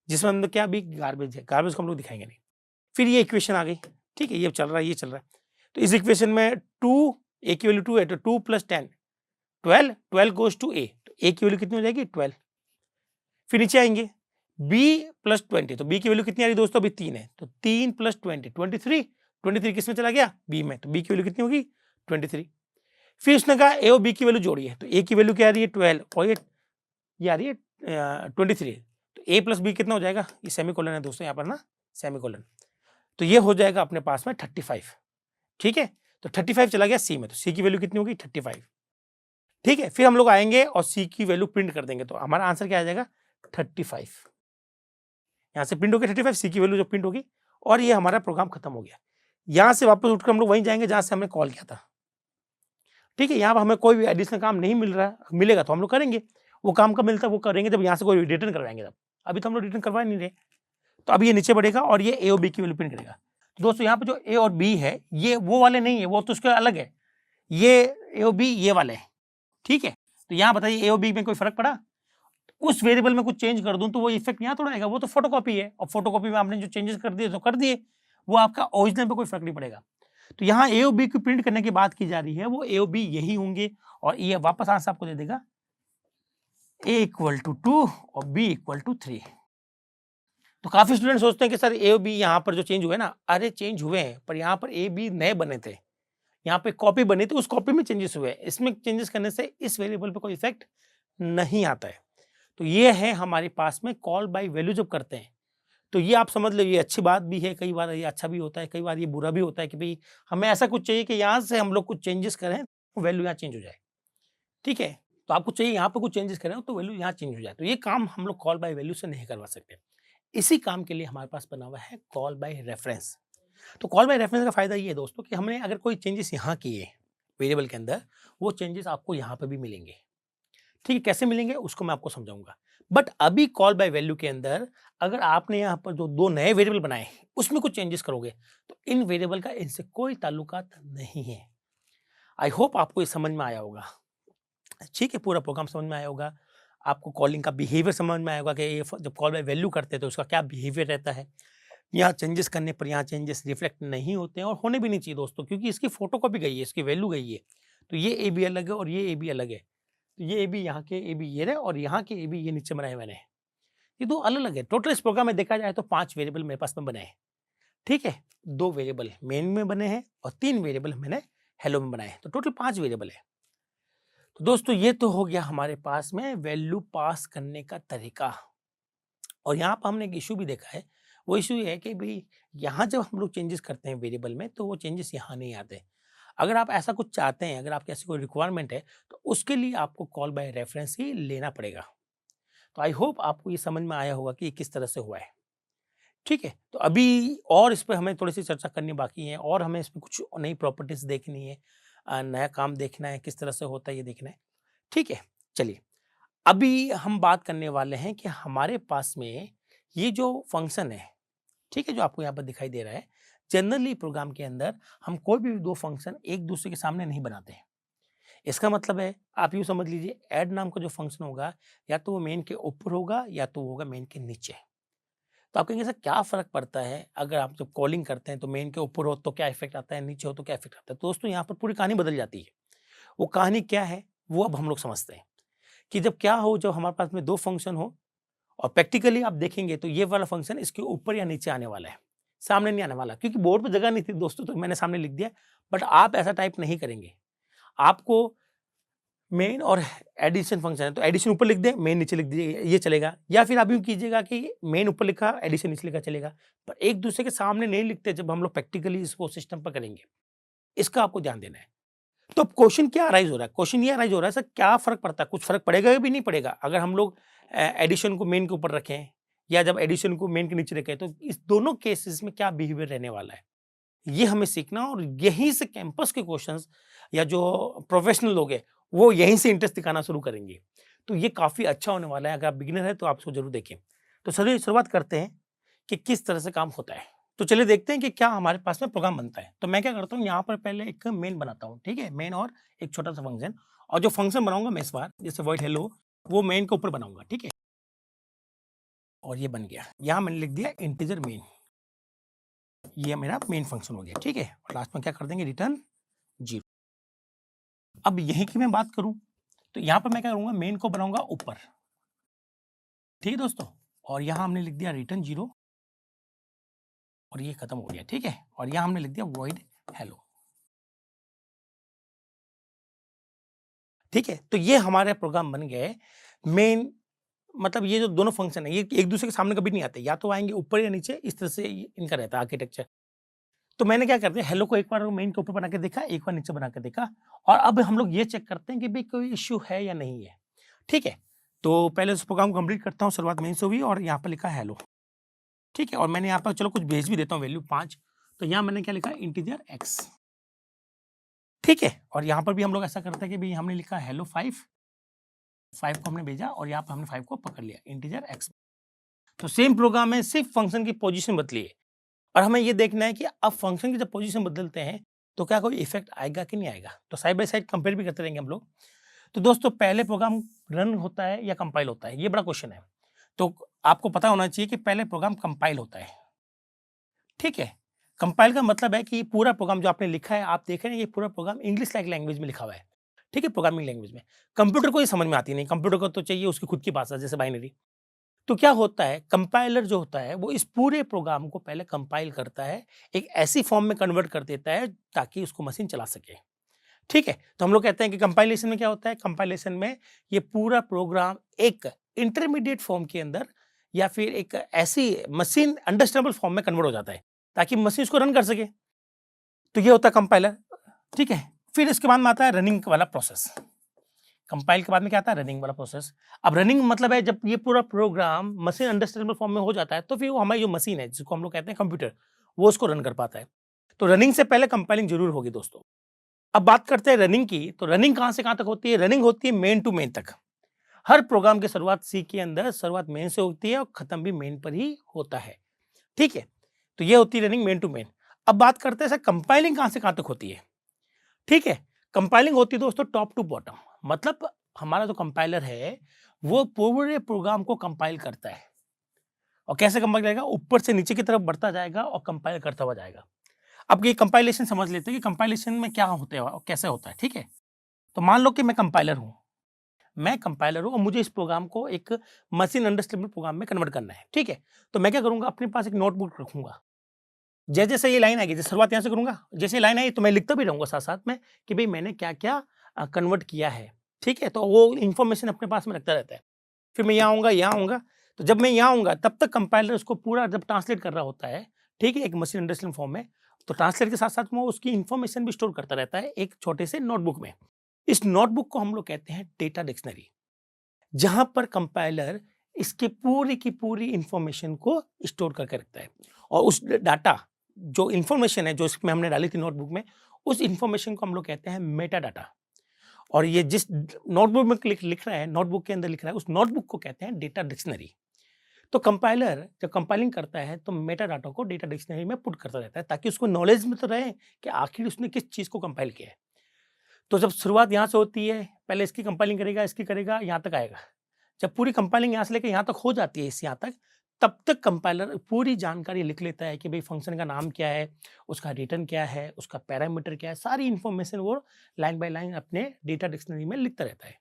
जिसमें हम क्या अभी गार्बेज है, गार्बेज को हम लोग दिखाएंगे नहीं। फिर ये इक्वेशन आ गई, ठीक है, ये चल रहा है, ये चल रहा है। तो इस इक्वेशन में 2, ए की वैल्यू 2 है, तो 2 + 10 12 गोज टू ए, तो ए की वैल्यू कितनी हो जाएगी 12। फिर नीचे आएंगे b + 20, तो b की वैल्यू कितनी आ रही दोस्तों, अभी 3 है, तो 3 + 20 23 किस में चला गया, b में, तो b की वैल्यू कितनी होगी 23। फिर उसने कहा ए और b की वैल्यू जोड़ी है, तो a की वैल्यू क्या आ रही है 12, और ये आ रही है 23, तो a + b कितना हो जाएगा, ये सेमीकोलन है दोस्तों यहाँ पर ना, सेमीकोलन, तो ये हो जाएगा अपने पास में 35, ठीक है। तो 35 चला गया सी में, तो सी की वैल्यू कितनी होगी 35, ठीक है। फिर हम लोग आएंगे और सी की वैल्यू प्रिंट कर देंगे, तो हमारा आंसर क्या आ जाएगा 35, यहाँ से प्रिंट हो गया 35, सी की वैल्यू जो प्रिंट होगी, और ये हमारा प्रोग्राम खत्म हो गया। यहाँ से वापस उठकर हम लोग वहीं जाएंगे जहाँ से हमने कॉल किया था, ठीक है। यहाँ पर हमें कोई भी एडिशनल काम नहीं मिल रहा है, मिलेगा तो हम लोग करेंगे, वो काम कब मिलता है वो करेंगे जब यहाँ से कोई रिटर्न करवाएंगे तब, अभी तो हम लोग रिटर्न करवा नहीं रहे। तो अभी ये नीचे बढ़ेगा और ये ए और बी की वैल्यू प्रिंट करेगा। दोस्तों यहाँ पे जो ए और बी है ये वो वाले नहीं है, वो तो उसके अलग है, ये ए और बी ये वाले हैं, ठीक है। तो यहाँ बताइए ए और बी में कोई फर्क पड़ा, उस वेरिएबल में कुछ चेंज कर दूं तो वो इफेक्ट यहाँ थोड़ा आएगा, वो तो फोटोकॉपी है, और फोटोकॉपी में आपने जो चेंजेस कर दिए तो कर दिए, वो आपका ओरिजिनल पे कोई फर्क नहीं पड़ेगा। तो यहाँ ए और बी की प्रिंट करने की बात की जा रही है, वो ए और बी यही होंगे, और ये वापस आंसर आपको दे देगा ए = 2 और बी = 3। तो काफी स्टूडेंट सोचते हैं कि सर ए और बी यहाँ पर जो चेंज हुए ना, अरे चेंज हुए हैं, पर यहाँ पर ए बी नए बने थे, यहाँ पे कॉपी बनी थी, उस कॉपी में चेंजेस हुए, इसमें चेंजेस करने से इस वेरिएबल पे कोई इफेक्ट नहीं आता है। तो ये है हमारे पास में कॉल बाय वैल्यू जब करते हैं, तो ये आप समझ लो, ये अच्छी बात भी है, कई बार ये अच्छा भी होता है, कई बार ये बुरा भी होता है कि भाई हमें ऐसा कुछ चाहिए कि यहाँ से हम लोग कुछ चेंजेस करें, वैल्यू यहाँ चेंज हो जाए, ठीक है। तो आपको चाहिए यहाँ पे कुछ चेंजेस करें तो वैल्यू यहाँ चेंज हो जाए, तो ये काम हम लोग कॉल बाय वैल्यू से नहीं करवा सकते। इसी काम के लिए हमारे पास बना हुआ है कॉल बाय रेफरेंस। तो कॉल बाय रेफरेंस का फायदा ये है दोस्तों कि हमने अगर कोई चेंजेस यहाँ किए वेरिएबल के अंदर, वो चेंजेस आपको यहाँ पे भी मिलेंगे, ठीक है। कैसे मिलेंगे उसको मैं आपको समझाऊंगा, बट अभी कॉल बाय वैल्यू के अंदर अगर आपने यहाँ पर जो 2 नए वेरिएबल बनाए उसमें कुछ चेंजेस करोगे तो इन वेरिएबल का इनसे कोई ताल्लुकात नहीं है। आई होप आपको ये समझ में आया होगा, ठीक है, पूरा प्रोग्राम समझ में आया होगा, आपको कॉलिंग का बिहेवियर समझ में आएगा कि ये जब कॉल बाय वैल्यू करते हैं तो उसका क्या बिहेवियर रहता है। यहाँ चेंजेस करने पर यहाँ चेंजेस रिफ्लेक्ट नहीं होते हैं और होने भी नहीं चाहिए दोस्तों, क्योंकि इसकी फोटोकॉपी गई है, इसकी वैल्यू गई है, तो ये ए बी अलग है और ये ए बी अलग है। तो ये ए बी यहाँ के ए बी ये रहे और यहाँ के ए बी ये नीचे बनाए मैंने, ये दो अलग अलग है। टोटल इस प्रोग्राम में देखा जाए तो 5 वेरिएबल मेरे पास में बने हैं, ठीक है। 2 वेरिएबल मेन में बने हैं और 3 वेरिएबल मैंने हेलो में बनाए हैं, तो टोटल 5 वेरिएबल है। तो दोस्तों ये तो हो गया हमारे पास में वैल्यू पास करने का तरीका। और यहाँ पर हमने एक इशू भी देखा है, वो इशू ये है कि भाई यहाँ जब हम लोग चेंजेस करते हैं वेरिएबल में तो वो चेंजेस यहाँ नहीं आते। अगर आप ऐसा कुछ चाहते हैं, अगर आपकी ऐसी कोई रिक्वायरमेंट है तो उसके लिए आपको कॉल बाय रेफरेंस ही लेना पड़ेगा। तो आई होप आपको ये समझ में आया होगा कि ये किस तरह से हुआ है, ठीक है। तो अभी और इस पे हमें थोड़ी सी चर्चा करनी बाकी है और हमें इसमें कुछ नई प्रॉपर्टीज देखनी है, नया काम देखना है, किस तरह से होता है ये देखना है, ठीक है। चलिए अभी हम बात करने वाले हैं कि हमारे पास में ये जो फंक्शन है, ठीक है, जो आपको यहाँ पर दिखाई दे रहा है, जनरली प्रोग्राम के अंदर हम कोई भी 2 फंक्शन एक दूसरे के सामने नहीं बनाते हैं। इसका मतलब है आप यूँ समझ लीजिए ऐड नाम का जो फंक्शन होगा या तो वो मेन के ऊपर होगा या तो वो होगा मेन के नीचे। तो आप कहेंगे सर क्या फ़र्क पड़ता है अगर आप जब कॉलिंग करते हैं तो मेन के ऊपर हो तो क्या इफ़ेक्ट आता है, नीचे हो तो क्या इफ़ेक्ट आता है? तो दोस्तों यहाँ पर पूरी कहानी बदल जाती है। वो कहानी क्या है वो अब हम लोग समझते हैं कि जब क्या हो, जब हमारे पास में 2 फंक्शन हो और प्रैक्टिकली आप देखेंगे तो ये वाला फंक्शन इसके ऊपर या नीचे आने वाला है, सामने नहीं आने वाला, क्योंकि बोर्ड पे जगह नहीं थी दोस्तों तो मैंने सामने लिख दिया। बट आप ऐसा टाइप नहीं करेंगे, आपको मेन और एडिशन फंक्शन है तो एडिशन ऊपर लिख दें, मेन नीचे लिख दीजिए, ये चलेगा। या फिर आप यूँ कीजिएगा कि मेन ऊपर लिखा, एडिशन नीचे लिखा, चलेगा। पर एक दूसरे के सामने नहीं लिखते जब हम लोग प्रैक्टिकली इसको सिस्टम पर करेंगे, इसका आपको ध्यान देना है। तो अब क्वेश्चन क्या अराइज हो रहा है? क्वेश्चन ये अराइज हो रहा है सर क्या फ़र्क पड़ता है? कुछ फ़र्क पड़ेगा या भी नहीं पड़ेगा? अगर हम लोग एडिशन को मेन के ऊपर रखें या जब एडिशन को मेन के नीचे रखें तो इस दोनों केसेस में क्या बिहेवियर रहने वाला है? ये हमें सीखना और यहीं से कैंपस के क्वेश्चंस या जो प्रोफेशनल लोग हैं वो यहीं से इंटरेस्ट दिखाना शुरू करेंगे। तो ये काफ़ी अच्छा होने वाला है, अगर आप बिगिनर हैं तो आप इसको ज़रूर देखें। तो चलिए शुरुआत करते हैं कि किस तरह से काम होता है। तो चलिए देखते हैं कि क्या हमारे पास में प्रोग्राम बनता है। तो मैं क्या करता हूँ यहाँ पर पहले एक मेन बनाता हूँ, ठीक है? मेन और एक छोटा-सा फंक्शन, और जो फंक्शन बनाऊँगा मैं इस बार जैसे वॉइड हेलो वो मेन के ऊपर बनाऊँगा, ठीक है? और ये बन गया। यहाँ मैंने लिख दिया इंटीजर मेन। ये मेरा मेन फंक्शन हो गया, ठीक है? और लास्ट में क्या कर देंगे रिटर्न 0। अब यहीं की मैं बात करूँ तो यहाँ पर मैं क्या करूँगा मेन को बनाऊँगा ऊपर, ठीक है दोस्तों? और यहाँ हमने लिख दिया रिटर्न 0 और ये खत्म हो गया, ठीक है? और यहाँ हमने लिख दिया वॉइड हेलो, ठीक है? तो ये हमारे प्रोग्राम बन गए। मेन मतलब ये जो दोनों फंक्शन है ये एक दूसरे के सामने कभी नहीं आते, या तो आएँगे ऊपर या नीचे, इस तरह से इनका रहता है आर्किटेक्चर। तो मैंने क्या कर दिया हेलो को एक बार मेन के ऊपर बना के देखा, एक बार नीचे बना के देखा, और अब हम लोग ये चेक करते हैं कि भाई कोई इश्यू है या नहीं है, ठीक है? तो पहले उस प्रोग्राम को कंप्लीट करता हूँ, शुरुआत मेन से हुई और यहाँ पर लिखा हेलो, ठीक है? और मैंने यहाँ पर चलो कुछ भेज भी देता हूँ वैल्यू 5, तो यहाँ मैंने क्या लिखा इंटीजर x, ठीक है? और यहाँ पर भी हम लोग ऐसा करते हैं कि भाई हमने लिखा हेलो 5 को हमने भेजा और यहाँ पर हमने 5 को पकड़ लिया इंटीजर x। तो सेम प्रोग्राम में सिर्फ फंक्शन की पोजीशन बदली है और हमें ये देखना है कि अब फंक्शन की जब पोजीशन बदलते हैं तो क्या कोई इफेक्ट आएगा कि नहीं आएगा। तो साइड बाय साइड कंपेयर भी करते रहेंगे हम लोग। तो दोस्तों पहले प्रोग्राम रन होता है या कंपाइल होता है, ये बड़ा क्वेश्चन है। तो आपको पता होना चाहिए कि पहले प्रोग्राम कंपाइल होता है, ठीक है? कंपाइल का मतलब है कि पूरा प्रोग्राम जो आपने लिखा है, आप देख रहे हैं ये पूरा प्रोग्राम इंग्लिश लाइक लैंग्वेज में लिखा हुआ है, ठीक है? प्रोग्रामिंग लैंग्वेज में। कंप्यूटर को ये समझ में आती नहीं, कंप्यूटर को तो चाहिए उसकी खुद की भाषा जैसे बाइनरी। तो क्या होता है कंपाइलर जो होता है वो इस पूरे प्रोग्राम को पहले कंपाइल करता है, एक ऐसी फॉर्म में कन्वर्ट कर देता है ताकि उसको मशीन चला सके, ठीक है? तो हम लोग कहते हैं कि कंपाइलेशन में क्या होता है, कंपाइलेशन में ये पूरा प्रोग्राम एक इंटरमीडिएट फॉर्म के अंदर या फिर एक ऐसी मशीन अंडरस्टैंडेबल फॉर्म में कन्वर्ट हो जाता है ताकि मशीन उसको रन कर सके। तो ये होता है कंपाइलर, ठीक है? फिर इसके बाद में आता है रनिंग वाला प्रोसेस। कंपाइल के बाद में क्या आता है रनिंग वाला प्रोसेस। अब रनिंग मतलब है जब ये पूरा प्रोग्राम मशीन अंडरस्टैंडेबल फॉर्म में हो जाता है तो फिर वो हमारी जो मशीन है जिसको हम लोग कहते हैं कंप्यूटर, वो उसको रन कर पाता है। तो रनिंग से पहले कंपाइलिंग जरूर होगी दोस्तों। अब बात करते हैं रनिंग की, तो रनिंग कहाँ से कहाँ तक होती है? रनिंग होती है मेन टू मेन तक। हर प्रोग्राम की शुरुआत सी के अंदर शुरुआत मेन से होती है और खत्म भी मेन पर ही होता है, ठीक है? तो ये होती है रनिंग मेन टू मेन। अब बात करते हैं सर कंपाइलिंग कहाँ से कहाँ तक होती है, ठीक है? कंपाइलिंग होती है दोस्तों टॉप टू बॉटम, मतलब हमारा जो कंपाइलर है वो पूरे प्रोग्राम को कंपाइल करता है। और कैसे कंपाइल करेगा? ऊपर से नीचे की तरफ बढ़ता जाएगा और कंपाइल करता हुआ जाएगा। अब ये कंपाइलेशन समझ लेते हैं कि कंपाइलेशन में क्या होता है और कैसे होता है, ठीक है? तो मान लो कि मैं कंपाइलर हूँ और मुझे इस प्रोग्राम को एक मशीन अंडरस्टैंडेबल प्रोग्राम में कन्वर्ट करना है, ठीक है। तो मैं क्या करूंगा, अपने पास एक नोटबुक रखूंगा। जैसे जैसे ये लाइन आएगी, जैसे शुरुआत यहाँ से करूंगा, जैसे लाइन आई तो मैं लिखता भी रहूंगा साथ साथ में कि भाई मैंने क्या क्या कन्वर्ट किया है, ठीक है। तो वो इन्फॉर्मेशन अपने पास में रखता रहता है। फिर मैं यहाँ आऊँगा, तो जब मैं यहाँ आऊँगा तब तक कंपाइलर उसको पूरा जब ट्रांसलेट कर रहा होता है, ठीक है, एक मशीन अंडरस्टैंडिंग फॉर्म में, तो ट्रांसलेट के साथ-साथ वो उसकी इन्फॉर्मेशन भी स्टोर करता रहता है एक छोटे से नोटबुक में। इस नोटबुक को हम लोग कहते हैं डेटा डिक्शनरी, जहाँ पर कंपाइलर इसकी पूरी की पूरी इन्फॉर्मेशन को स्टोर करके रखता है। और उस डाटा जो इन्फॉर्मेशन है, जो इसमें हमने डाली थी नोटबुक में, उस इन्फॉर्मेशन को हम लोग कहते हैं मेटा डाटा। और ये जिस नोटबुक में लिख रहा है, नोटबुक के अंदर लिख रहा है, उस नोटबुक को कहते हैं डेटा डिक्शनरी। तो कंपाइलर जब कंपाइलिंग करता है तो मेटा डाटा को डेटा डिक्शनरी में पुट करता रहता है, ताकि उसको नॉलेज में तो रहे कि आखिर उसने किस चीज़ को कंपाइल किया है। तो जब शुरुआत यहाँ से होती है, पहले इसकी कंपाइलिंग करेगा, इसकी करेगा, यहाँ तक आएगा। जब पूरी कंपाइलिंग यहाँ से लेकर यहाँ तक हो जाती है, इस यहाँ तक, तब तक कंपाइलर पूरी जानकारी लिख लेता है कि भाई फंक्शन का नाम क्या है, उसका रिटर्न क्या है, उसका पैरामीटर क्या है, सारी इन्फॉर्मेशन वो लाइन बाय लाइन अपने डेटा डिक्शनरी में लिखता रहता है।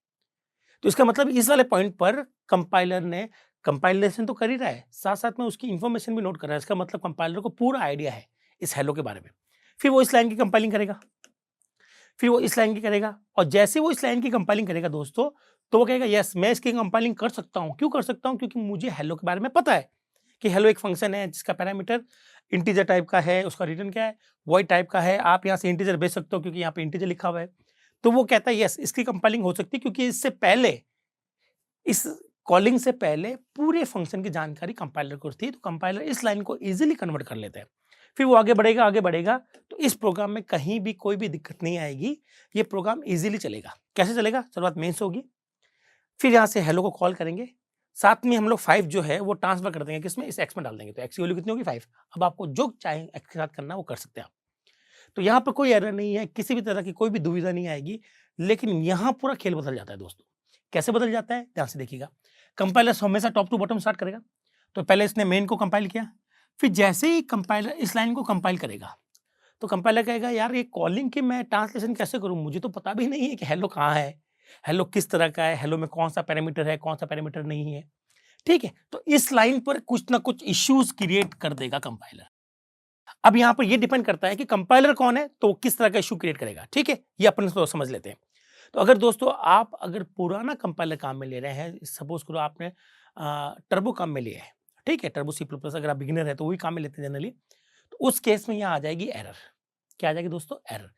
तो इसका मतलब इस वाले पॉइंट पर कंपाइलर ने कंपाइलेशन तो कर ही रहा है, साथ-साथ में उसकी इन्फॉर्मेशन भी नोट कर रहा है। इसका मतलब कंपाइलर को पूरा आइडिया है इस हेलो के बारे में। फिर वो इस लाइन की कंपाइलिंग करेगा, फिर वो इस लाइन की करेगा, और जैसे वो इस लाइन की कंपाइलिंग करेगा दोस्तों, तो वो कहेगा यस मैं इसकी कंपाइलिंग कर सकता हूँ। क्यों कर सकता हूँ? क्योंकि मुझे हेलो के बारे में पता है कि हेलो एक फंक्शन है जिसका पैरामीटर इंटीजर टाइप का है, उसका रिटर्न क्या है, वॉइड टाइप का है। आप यहाँ से इंटीजर भेज सकते हो क्योंकि यहाँ पे इंटीजर लिखा हुआ है। तो वो कहता है यस इसकी कंपाइलिंग हो सकती है, क्योंकि इससे पहले, इस कॉलिंग से पहले पूरे फंक्शन की जानकारी कंपाइलर को थी, तो कंपाइलर इस लाइन को इजीली कन्वर्ट कर लेता है। फिर वो आगे बढ़ेगा, तो इस प्रोग्राम में कहीं भी कोई भी दिक्कत नहीं आएगी, ये प्रोग्राम इजीली चलेगा। कैसे चलेगा? शुरुआत मेन से होगी, फिर यहाँ से हेलो को कॉल करेंगे, साथ में हम लोग 5 जो है वो ट्रांसफर कर देंगे किसमें, इस एक्स में डाल देंगे, तो एक्स की वैल्यू कितनी होगी 5। अब आपको जो चाहे एक्स के साथ करना वो कर सकते हैं आप। तो यहाँ पर कोई एरर नहीं है, किसी भी तरह की कोई भी दुविधा नहीं आएगी, लेकिन यहाँ पूरा खेल बदल जाता है दोस्तों। कैसे बदल जाता है? ध्यान से देखिएगा। कंपाइलर हमेशा टॉप टू बॉटम स्टार्ट करेगा। तो पहले इसने मेन को कंपाइल किया, फिर जैसे ही कंपाइलर इस लाइन को कंपाइल करेगा, तो कंपाइलर कहेगा यार ये कॉलिंग की मैं ट्रांसलेशन कैसे करूँ? मुझे तो पता भी नहीं है कि हेलो कहाँ है, हेलो किस तरह का है, हेलो में कौन-सा पैरामीटर है, कौन-सा पैरामीटर नहीं है। ठीक है? तो इस लाइन पर कुछ ना कुछ इश्यूज़ क्रिएट कर देगा कंपाइलर। अब यहाँ पर ये डिपेंड करता है कि कंपाइलर कौन है, तो वो किस तरह का इश्यू क्रिएट करेगा, ठीक है? ये अपन इसको समझ लेते हैं। तो अगर दोस्तों आप अगर पुराना कंपाइलर काम में ले रहे हैं, सपोज़ करो आपने टर्बो काम में लिया है, ठीक है? टर्बो C++ अगर आप बिगिनर हैं तो वही काम में लेते हैं जनरली, तो उस केस में यहाँ आ जाएगी एरर। क्या आ जाएगी दोस्तों? एरर।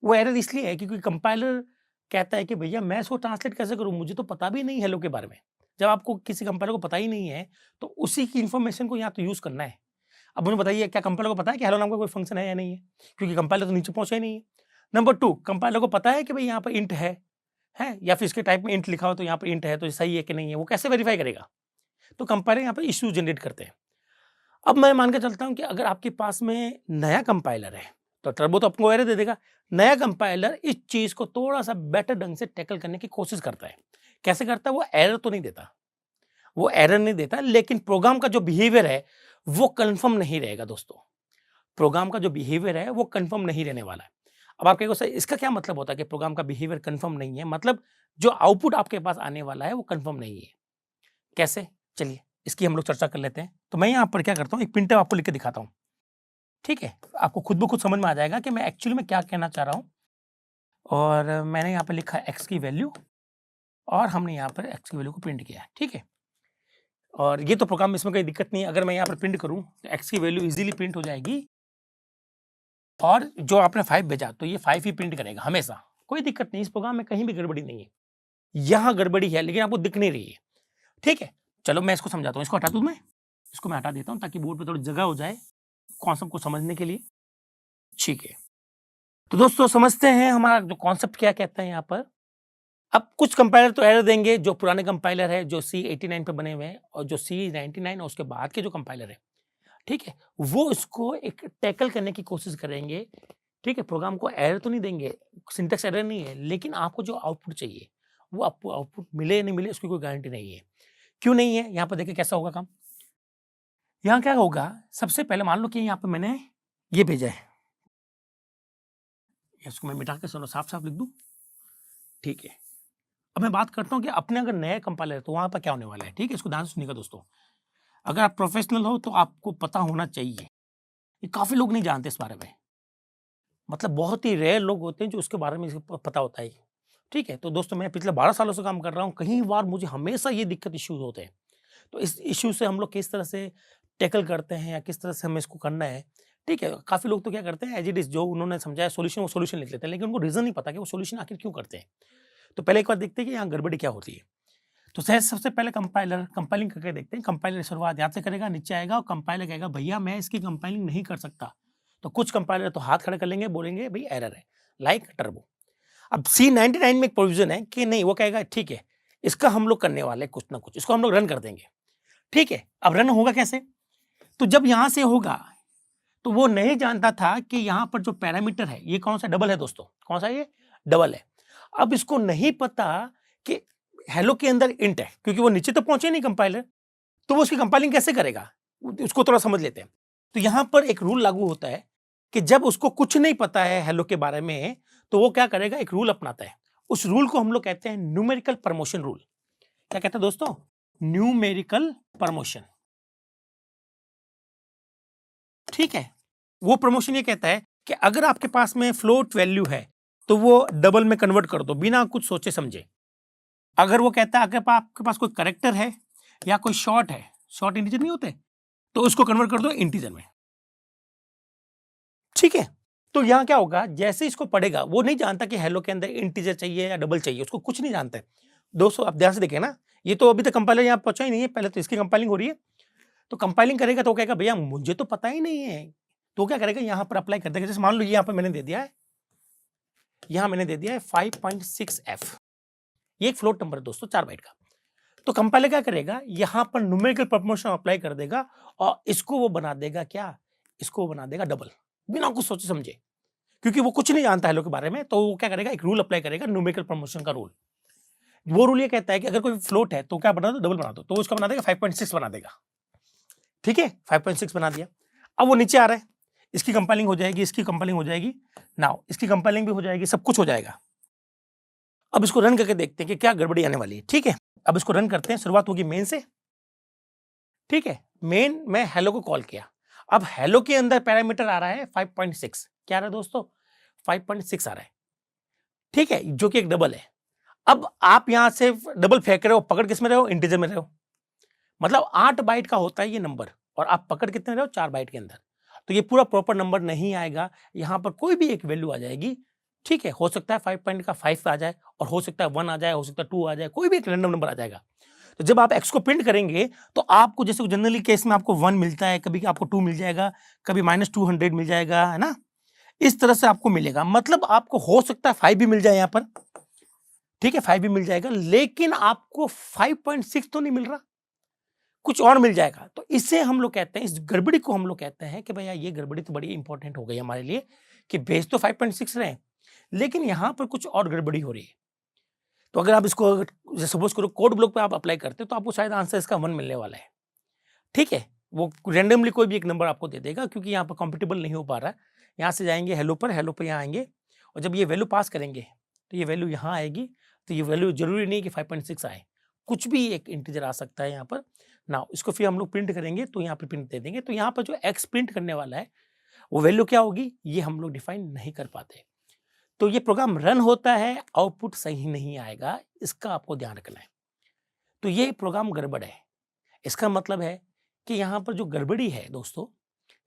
वो एरर इसलिए है क्योंकि कंपाइलर कहता है कि भैया मैं इसको ट्रांसलेट कैसे करूँ? मुझे तो पता भी नहीं हेलो के बारे में। जब आपको किसी कंपाइलर को पता ही नहीं है, तो उसी की इन्फॉर्मेशन को यहाँ तो यूज़ करना है। अब मुझे बताइए क्या कंपाइलर को पता है कि हेलो नाम का कोई फंक्शन है या नहीं है? क्योंकि कंपाइलर तो नीचे पहुँचा ही नहीं है। नंबर 2 कंपाइलर को पता है कि भई यहाँ पे इंट है? या फिर इसके टाइप में इंट लिखा हो तो यहाँ पे इंट है तो ये सही है कि नहीं है? वो कैसे वेरीफाई करेगा? तो कंपाइलर यहाँ पे इश्यू जनरेट करते हैं। अब मैं मान के चलता हूँ कि अगर आपके पास में नया कंपाइलर है, तो टर्बो तो आपको एरर दे देगा। नया कंपाइलर इस चीज़ को थोड़ा-सा बेटर ढंग से टैकल करने की कोशिश करता है। कैसे करता है? वो एरर तो नहीं देता। वो एरर नहीं देता, लेकिन प्रोग्राम का जो बिहेवियर है, वो कन्फर्म नहीं रहेगा दोस्तों। प्रोग्राम का जो बिहेवियर है, वो कन्फर्म नहीं रहने वाला है। अब आप कहेंगे सर इसका क्या मतलब होता है कि प्रोग्राम का बिहेवियर कन्फर्म नहीं है? मतलब जो आउटपुट आपके पास आने वाला है, वो कन्फर्म नहीं है। कैसे? चलिए, इसकी हम लोग चर्चा कर लेते हैं। तो मैं यहाँ पर क्या करता हूँ, एक प्रिंटर आपको लिख के दिखाता हूँ। ठीक है? आपको खुद ब खुद समझ में आ जाएगा कि मैं एक्चुअली में क्या कहना चाह रहा हूँ। और मैंने यहाँ पे लिखा है एक्स की वैल्यू, और हमने यहाँ पर एक्स की वैल्यू को प्रिंट किया है। ठीक है? और ये तो प्रोग्राम में, इसमें कोई दिक्कत नहीं है। अगर मैं यहाँ पर प्रिंट करूँ, तो एक्स की वैल्यू ईज़िली प्रिंट हो जाएगी, और जो आपने 5 भेजा, तो ये 5 ही प्रिंट करेगा हमेशा। कोई दिक्कत नहीं, इस प्रोग्राम में कहीं भी गड़बड़ी नहीं है। यहाँ गड़बड़ी है, लेकिन आपको दिख नहीं रही है। ठीक है? चलो मैं इसको समझाता हूँ। इसको हटा दूँ मैं? इसको मैं हटा देता हूँ ताकि बोर्ड पे थोड़ी जगह हो जाए कॉन्सेप्ट को समझने के लिए। ठीक है। तो दोस्तों समझते हैं हमारा जो कॉन्सेप्ट क्या कहता है यहाँ पर। अब कुछ कंपाइलर तो एरर देंगे, जो पुराने कंपाइलर है, जो C89 पे बने हुए हैं, और जो C99 और उसके बाद के जो कंपाइलर है, ठीक है? वो इसको एक टैकल करने की कोशिश करेंगे। ठीक है? प्रोग्राम को एरर तो नहीं देंगे, सिंटैक्स एरर नहीं है, लेकिन आपको जो आउटपुट चाहिए, वो आपको आउटपुट मिले या नहीं मिले उसकी कोई गारंटी नहीं है। क्यों नहीं है? यहाँ पर देखिए कैसा होगा काम। यहाँ क्या होगा, सबसे पहले मान लो कि यहाँ पे मैंने ये भेजा है। इसको मैं मिटा के चलो साफ-साफ लिख दूँ। ठीक है, अब मैं बात करता हूँ कि अपने अगर नया कंपाइलर है तो वहां पर क्या होने वाला है। ठीक है, इसको ध्यान से सुनिएगा दोस्तों। अगर आप प्रोफेशनल हो तो आपको पता होना चाहिए, ये काफी लोग नहीं जानते इस बारे में, मतलब बहुत ही रेयर लोग होते हैं जो उसके बारे में पता होता है। ठीक है, तो दोस्तों मैं पिछले 12 सालों से काम कर रहा हूँ, कई बार मुझे हमेशा ये दिक्कत इश्यूज होते हैं। तो इस इश्यू से हम लोग किस तरह से टैकल करते हैं या किस तरह से हमें इसको करना है। ठीक है, काफ़ी लोग तो क्या करते हैं, एज़ इट इज़ जो उन्होंने समझाया सॉल्यूशन, वो सॉल्यूशन लिख लेते हैं, लेकिन उनको रीज़न नहीं पता कि वो सॉल्यूशन आखिर क्यों करते हैं। तो पहले एक बार देखते हैं कि यहाँ गड़बड़ी क्या होती है। तो सहज सबसे पहले कंपाइलिंग करके देखते हैं। कंपाइलर शुरुआत याद से करेगा, नीचे आएगा और कंपाइलर कहेगा भैया मैं इसकी कंपाइलिंग नहीं कर सकता। तो कुछ कंपाइलर तो हाथ खड़े कर लेंगे, बोलेंगे भई एरर है, लाइक टर्बो। अब C99 में एक प्रोविज़न है कि नहीं, वो कहेगा ठीक है, इसका हम लोग करने वाले हैं कुछ ना कुछ, इसको हम लोग रन कर देंगे। ठीक है, अब रन होगा कैसे? तो जब यहां से होगा तो वो नहीं जानता था कि यहां पर जो पैरामीटर है ये कौन सा डबल है दोस्तों, कौन सा ये डबल है। अब इसको नहीं पता कि हेलो के अंदर इंट है, क्योंकि वो नीचे तो पहुंचे नहीं कंपाइलर, तो वो उसकी कंपाइलिंग कैसे करेगा, उसको थोड़ा समझ लेते हैं। तो यहां पर एक रूल लागू होता है कि जब उसको कुछ नहीं पता है हेलो के बारे में, तो वो क्या करेगा, एक रूल अपनाता है। उस रूल को हम लोग कहते हैं न्यूमेरिकल प्रमोशन रूल। क्या कहते हैं दोस्तों? Numerical promotion. ठीक है, वो प्रमोशन ये कहता है कि अगर आपके पास में फ्लोट वैल्यू है तो वो डबल में कन्वर्ट कर दो बिना कुछ सोचे समझे। अगर वो कहता है अगर आपके पास कोई करेक्टर है या कोई शॉर्ट है, शॉर्ट इंटीजर नहीं होते, तो उसको कन्वर्ट कर दो इंटीजर में। ठीक है, तो यहां क्या होगा, जैसे इसको पढ़ेगा, वो नहीं जानता कि हेलो के अंदर इंटीजर चाहिए या डबल चाहिए, उसको कुछ नहीं जानता है। दोस्तों आप ध्यान से देखें ना, ये तो अभी तक कंपाइलर यहां पहुंचा ही नहीं है, पहले तो इसकी कंपाइलिंग हो रही है। तो कंपाइलिंग करेगा तो वो कहेगा भैया मुझे तो पता ही नहीं है। तो क्या करेगा, यहां पर अप्लाई कर देगा। जैसे मान लो यहां पर मैंने दे दिया है, यहां मैंने दे दिया है 5.6f, ये एक फ्लोट नंबर है दोस्तों, 4 बाइट का। तो कंपाइलर क्या करेगा, यहां पर न्यूमेरिकल प्रमोशन अप्लाई कर देगा और इसको वो बना देगा क्या, इसको वो बना देगा डबल, बिना कुछ सोचे समझे, क्योंकि वो कुछ नहीं जानता हेलो के बारे में। तो वो क्या करेगा, एक रूल अप्लाई करेगा, न्यूमेरिकल प्रमोशन का रूल। वो रूल ये कहता है कि अगर कोई फ्लोट है तो क्या बना दो, डबल बना दो। तो उसका बना देगा 5.6 बना देगा। ठीक है, 5.6 बना दिया। अब वो नीचे आ रहा है, इसकी कंपाइलिंग हो जाएगी, इसकी कंपाइलिंग हो जाएगी, नाउ इसकी कंपाइलिंग भी हो जाएगी, सब कुछ हो जाएगा। अब इसको रन करके देखते हैं कि क्या गड़बड़ी आने वाली है। ठीक है, अब इसको रन करते हैं। शुरुआत होगी मेन से। ठीक है, मेन में हेलो को कॉल किया। अब हेलो के अंदर पैरामीटर आ रहा है 5.6। क्या आ रहा है दोस्तों, 5.6 आ रहा है। ठीक है, जो कि एक डबल है। अब आप यहां से डबल फेंक रहे हो, पकड़ किस में रहे हो, इंटीजर में रहे हो। मतलब 8 बाइट का होता है ये नंबर, और आप पकड़ कितने रहे हो, 4 बाइट के अंदर। तो ये पूरा प्रॉपर नंबर नहीं आएगा, यहां पर कोई भी एक वैल्यू आ जाएगी। ठीक है, हो सकता है 5 पॉइंट का 5 आ जाए, और हो सकता है 1 आ जाए, हो सकता है 2 आ जाए, कोई भी एक रैंडम नंबर आ जाएगा। तो जब आप एक्स को प्रिंट करेंगे तो आपको, जैसे जनरली केस में आपको 1 मिलता है, कभी आपको 2 मिल जाएगा, कभी -200 मिल जाएगा, है ना। इस तरह से आपको मिलेगा, मतलब आपको हो सकता है 5 भी मिल जाए यहां पर। ठीक है, 5 भी मिल जाएगा, लेकिन आपको 5.6 तो नहीं मिल रहा, कुछ और मिल जाएगा। तो इसे हम लोग कहते हैं, इस गड़बड़ी को हम लोग कहते हैं कि भैया ये गड़बड़ी तो बड़ी इंपॉर्टेंट हो गई हमारे लिए, कि भेज तो 5.6 रहे हैं, लेकिन यहां पर कुछ और गड़बड़ी हो रही है। तो अगर आप इसको सपोज करो कोड ब्लॉक पे आप अप्लाई करते हो, तो आपको शायद आंसर इसका 1 मिलने वाला है। ठीक है, वो रैंडमली कोई भी एक नंबर आपको दे देगा, क्योंकि यहाँ पर कंपेटेबल नहीं हो पा रहा है। यहाँ से जाएंगे हेलो पर, हेलो पर यहाँ आएंगे, और जब ये वैल्यू पास करेंगे तो ये वैल्यू यहाँ आएगी। तो ये वैल्यू जरूरी नहीं कि 5.6 आए, कुछ भी एक इंटीजर आ सकता है यहाँ पर ना। इसको फिर हम लोग प्रिंट करेंगे, तो यहाँ पर प्रिंट दे देंगे। तो यहाँ पर जो एक्स प्रिंट करने वाला है वो वैल्यू क्या होगी, ये हम लोग डिफाइन नहीं कर पाते। तो ये प्रोग्राम रन होता है, आउटपुट सही नहीं आएगा, इसका आपको ध्यान रखना है। तो ये प्रोग्राम गड़बड़ है। इसका मतलब है कि यहाँ पर जो गड़बड़ी है दोस्तों,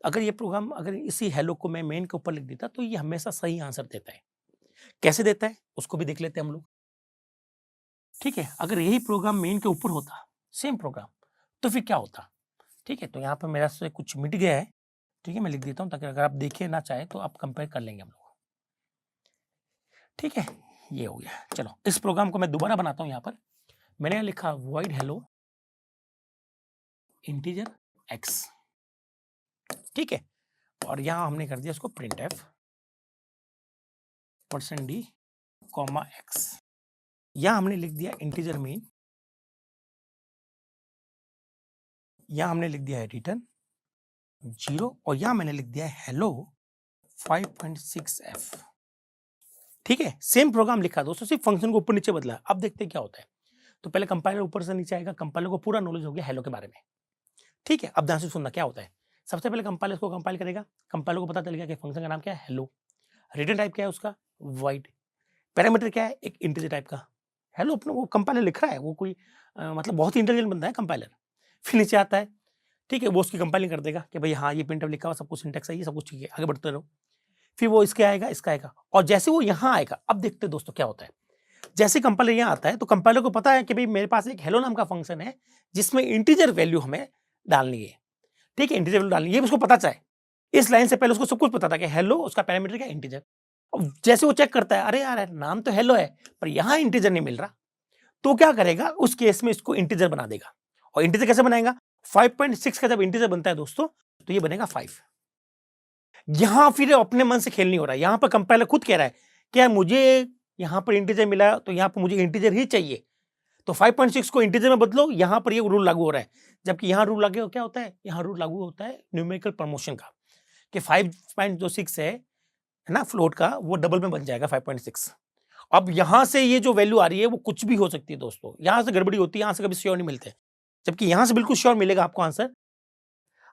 अगर ये प्रोग्राम, अगर इसी हेलो को मैं मेन के ऊपर लिख देता तो ये हमेशा सही आंसर देता है। कैसे देता है उसको भी देख लेते हैं हम लोग। ठीक है, अगर यही प्रोग्राम मेन के ऊपर होता, सेम प्रोग्राम, तो फिर क्या होता। ठीक है, तो यहाँ पर मेरा से कुछ मिट गया है। ठीक है, मैं लिख देता हूँ ताकि अगर आप देखे ना चाहे तो आप कंपेयर कर लेंगे हम लोग। ठीक है, ये हो गया। चलो इस प्रोग्राम को मैं दोबारा बनाता हूँ। यहाँ पर मैंने यहाँ लिखा वॉइड हेलो इंटीजर एक्स। ठीक है, और यहाँ हमने कर दिया इसको प्रिंट एफ %d, एक्स। यहाँ हमने लिख दिया इंटीजर मेन, यहाँ हमने लिख दिया है रिटर्न 0, और यहाँ मैंने लिख दिया है हेलो 5.6f। ठीक है, सेम प्रोग्राम लिखा दोस्तों, सिर्फ फंक्शन को ऊपर नीचे बदला। अब देखते हैं क्या होता है। तो पहले कंपाइलर ऊपर से नीचे आएगा, कंपाइलर को पूरा नॉलेज हो गया हेलो के बारे में। ठीक है, अब ध्यान से सुनना क्या होता है। सबसे पहले कंपाइलर इसको कंपाइल करेगा, कंपाइलर को पता चल गया कि फंक्शन का नाम क्या है, हेलो। रिटर्न टाइप क्या है उसका, वॉइड। पैरामीटर क्या है, एक इंटीजर टाइप का। हेलो अपना वो कंपाइलर लिख रहा है, वो कोई मतलब बहुत ही इंटेलिजेंट बंदा है कंपाइलर। फिर नीचे आता है, ठीक है, वो उसकी कंपाइलिंग कर देगा कि भाई हाँ ये प्रिंटफ लिखा हुआ, सब कुछ सिंटैक्स सही है, सब कुछ ठीक है, आगे बढ़ते रहो। फिर वो इसके आएगा, इसका आएगा, और जैसे वो यहाँ आएगा, अब देखते हैं दोस्तों क्या होता है। जैसे कंपाइलर यहाँ आता है तो कंपाइलर को पता है कि भाई मेरे पास एक हेलो नाम का फंक्शन है जिसमें इंटीजर वैल्यू हमें डालनी है। ठीक है, इंटीजर वैल्यू डालनी है, ये उसको पता है। इस लाइन से पहले उसको सब कुछ पता था कि हेलो उसका पैरामीटर क्या, इंटीजर। अब जैसे वो चेक करता है, अरे यार नाम तो हेलो है पर यहाँ इंटीजर नहीं मिल रहा, तो क्या करेगा, उस केस में इसको इंटीजर बना देगा। और इंटीजर कैसे बनाएगा, 5.6 का जब इंटीजर बनता है दोस्तों, तो ये बनेगा 5। यहां फिर अपने मन से खेल नहीं हो रहा है, यहां पर कंपाइलर खुद कह रहा है क्या मुझे यहां पर इंटीजर मिला तो यहां पर मुझे इंटीजर ही चाहिए, तो 5.6 को इंटीजर में बदलो, यहां पर ये रूल लागू हो रहा है। जबकि यहां रूल लागू क्या होता है, यहां रूल लागू होता है न्यूमेरिकल प्रमोशन का, कि 5.6 है ना फ्लोट का, वो डबल में बन जाएगा 5.6। अब यहां से ये जो वैल्यू आ रही है वो कुछ भी हो सकती है दोस्तों, यहां से गड़बड़ी होती है, यहां से कभी श्योर नहीं मिलते, जबकि यहां से बिल्कुल श्योर मिलेगा आपको आंसर।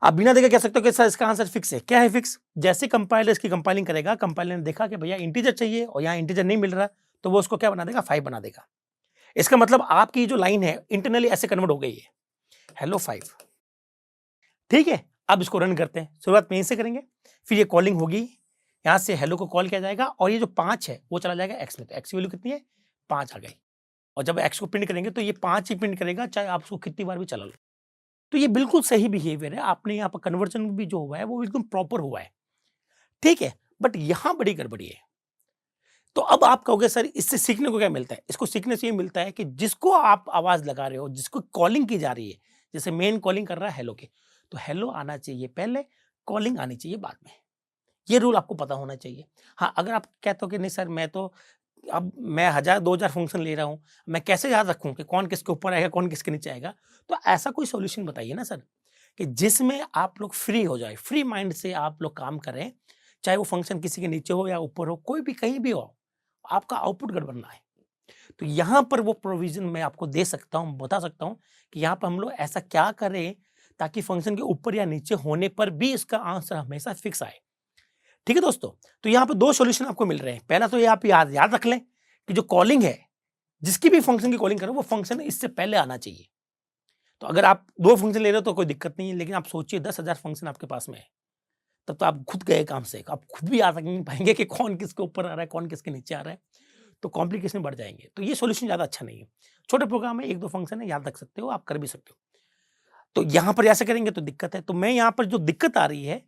आप बिना देखे कह सकते हो कि सर इसका आंसर फिक्स है। क्या है फिक्स, जैसे कंपाइलर इसकी कंपाइलिंग करेगा, कंपाइलर ने देखा कि भैया इंटीजर चाहिए और यहाँ इंटीजर नहीं मिल रहा, तो वो उसको क्या बना देगा, 5 बना देगा। इसका मतलब आपकी जो लाइन है इंटरनली ऐसे कन्वर्ट हो गई है, हेलो 5। ठीक है, अब इसको रन करते हैं, शुरुआत में यहीं से करेंगे, फिर ये कॉलिंग होगी, यहां से हेलो को कॉल किया जाएगा, और ये जो 5 है वो चला जाएगा एक्स में, तो एक्स की वैल्यू कितनी है, 5 आ गई। और जब एक्स को प्रिंट करेंगे तो ये 5 ही प्रिंट करेगा, चाहे आप उसको कितनी बार भी चला लो। तो ये बिल्कुल सही बिहेवियर है, आपने यहाँ पर कन्वर्जन भी जो हुआ है वो एकदम प्रॉपर हुआ है। ठीक है, बट यहां बड़ी गड़बड़ी है। तो अब आप कहोगे सर इससे सीखने को क्या मिलता है, इसको सीखने से ये मिलता है कि जिसको आप आवाज लगा रहे हो, जिसको कॉलिंग की जा रही है, जैसे मेन कॉलिंग कर रहा है हेलो के, तो हेलो आना चाहिए पहले, कॉलिंग आनी चाहिए बाद में। ये रूल आपको पता होना चाहिए। हाँ, अगर आप कहते हो कि नहीं सर मैं तो अब मैं 1000-2000 फंक्शन ले रहा हूँ, मैं कैसे याद रखूँ कि कौन किसके ऊपर आएगा, कौन किसके नीचे आएगा? तो ऐसा कोई सॉल्यूशन बताइए ना सर, कि जिसमें आप लोग फ्री हो जाए, फ्री माइंड से आप लोग काम करें, चाहे वो फंक्शन किसी के नीचे हो या ऊपर हो, कोई भी कहीं भी हो, आपका आउटपुट गड़बड़ ना आए। तो यहाँ पर वो प्रोविज़न मैं आपको दे सकता हूँ, बता सकता हूँ कि यहाँ पर हम लोग ऐसा क्या करें ताकि फंक्शन के ऊपर या नीचे होने पर भी इसका आंसर हमेशा फिक्स आए। ठीक है दोस्तों, तो यहाँ पे 2 सॉल्यूशन आपको मिल रहे हैं। पहला तो ये आप याद याद रख लें कि जो कॉलिंग है, जिसकी भी फंक्शन की कॉलिंग करो, वो फंक्शन इससे पहले आना चाहिए। तो अगर आप 2 फंक्शन ले रहे हो तो कोई दिक्कत नहीं है, लेकिन आप सोचिए 10,000 फंक्शन आपके पास में है, तब तो आप खुद गए काम से। आप खुद भी याद रख नहीं पाएँगे कि कौन किसके ऊपर आ रहा है, कौन किसके नीचे आ रहा है, तो कॉम्प्लिकेशन बढ़ जाएँगे। तो ये सॉल्यूशन ज़्यादा अच्छा नहीं है। छोटे प्रोग्राम है, 1-2 फंक्शन है, याद रख सकते हो, आप कर भी सकते हो। तो यहाँ पर ऐसे करेंगे तो दिक्कत है। तो मैं यहाँ पर जो दिक्कत आ रही है,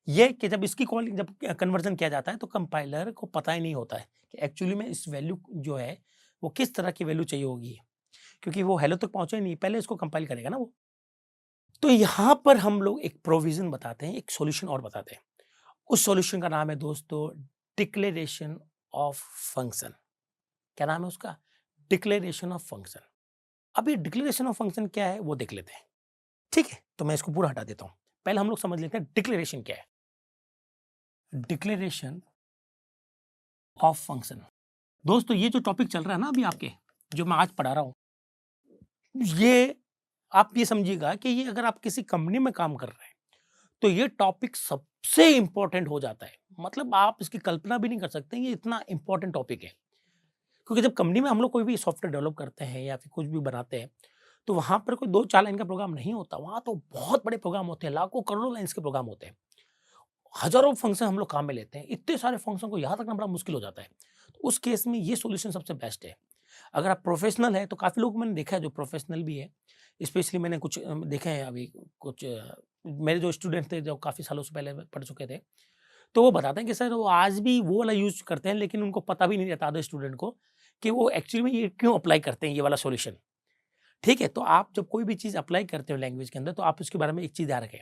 ये कि जब इसकी कॉलिंग जब कन्वर्जन किया जाता है तो कंपाइलर को पता ही नहीं होता है कि एक्चुअली में इस वैल्यू जो है, वो किस तरह की वैल्यू चाहिए होगी। क्योंकि वो हेलो तक पहुँचा ही नहीं, पहले इसको कंपाइल करेगा ना वो। तो यहाँ पर हम लोग एक प्रोविज़न बताते हैं, एक सॉल्यूशन और बताते हैं। उस सॉल्यूशन का नाम है दोस्तों डिक्लेरेशन ऑफ फंक्शन। क्या नाम है उसका? Declaration of function. अब ये डिक्लेरेशन ऑफ फंक्शन क्या है वो देख लेते हैं। ठीक है, तो मैं इसको पूरा हटा देता हूँ। पहले हम लोग समझ लेते हैं डिक्लेरेशन क्या है। Declaration of function. दोस्तों ये जो टॉपिक चल रहा है ना अभी आपके, जो मैं आज पढ़ा रहा हूँ, ये आप ये समझिएगा कि ये अगर आप किसी कंपनी में काम कर रहे हैं, तो ये टॉपिक सबसे इम्पोर्टेंट हो जाता है। मतलब आप इसकी कल्पना भी नहीं कर सकते, ये इतना इम्पोर्टेंट टॉपिक है। क्योंकि जब कंपनी में हम लोग कोई भी सॉफ्टवेयर डेवलप करते हैं या फिर कुछ भी बनाते हैं, तो वहाँ पर कोई 2-4 लाइन का प्रोग्राम नहीं होता, वहाँ तो बहुत बड़े प्रोग्राम होते हैं, लाखों करोड़ों लाइन्स के प्रोग्राम होते हैं। हज़ारों फंक्शन हम लोग काम में लेते हैं, इतने सारे फंक्शन को याद रखना बड़ा मुश्किल हो जाता है। तो उस केस में ये सॉल्यूशन सबसे बेस्ट है। अगर आप प्रोफेशनल हैं, तो काफ़ी लोग मैंने देखा है जो प्रोफेशनल भी है, स्पेशली मैंने कुछ देखे हैं अभी कुछ मेरे जो स्टूडेंट थे जो काफ़ी सालों से पहले पढ़ चुके थे, तो वो बताते हैं कि सर वो आज भी वो वाला यूज़ करते हैं, लेकिन उनको पता भी नहीं रहता अदर स्टूडेंट को कि वो एक्चुअली में ये क्यों अप्लाई करते हैं ये वाला सॉल्यूशन। ठीक है? तो आप जब कोई भी चीज़ अप्लाई करते हो लैंग्वेज के अंदर, तो आप उसके बारे में एक चीज़ याद रखें।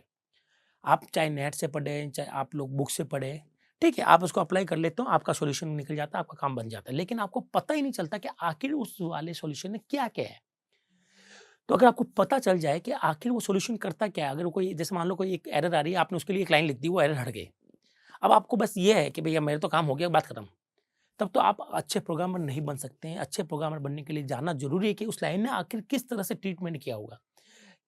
आप चाहे नेट से पढ़ें, चाहे आप लोग बुक से पढ़ें, ठीक है? आप उसको अप्लाई कर लेते हो, आपका सॉल्यूशन निकल जाता है, आपका काम बन जाता है। लेकिन आपको पता ही नहीं चलता कि आखिर उस वाले सॉल्यूशन ने क्या-क्या है। तो अगर आपको पता चल जाए कि आखिर वो सॉल्यूशन करता क्या है, अगर कोई जैसे मान लो कोई एक एरर आ रही है, आपने उसके लिए एक लाइन लिख दी, वो एरर हट गई। अब आपको बस ये है कि भैया मेरा तो काम हो गया, बात खत्म। तब तो आप अच्छे प्रोग्रामर नहीं बन सकते हैं। अच्छे प्रोग्रामर बनने के लिए जानना ज़रूरी है कि उस लाइन ने आखिर किस तरह से ट्रीटमेंट किया होगा,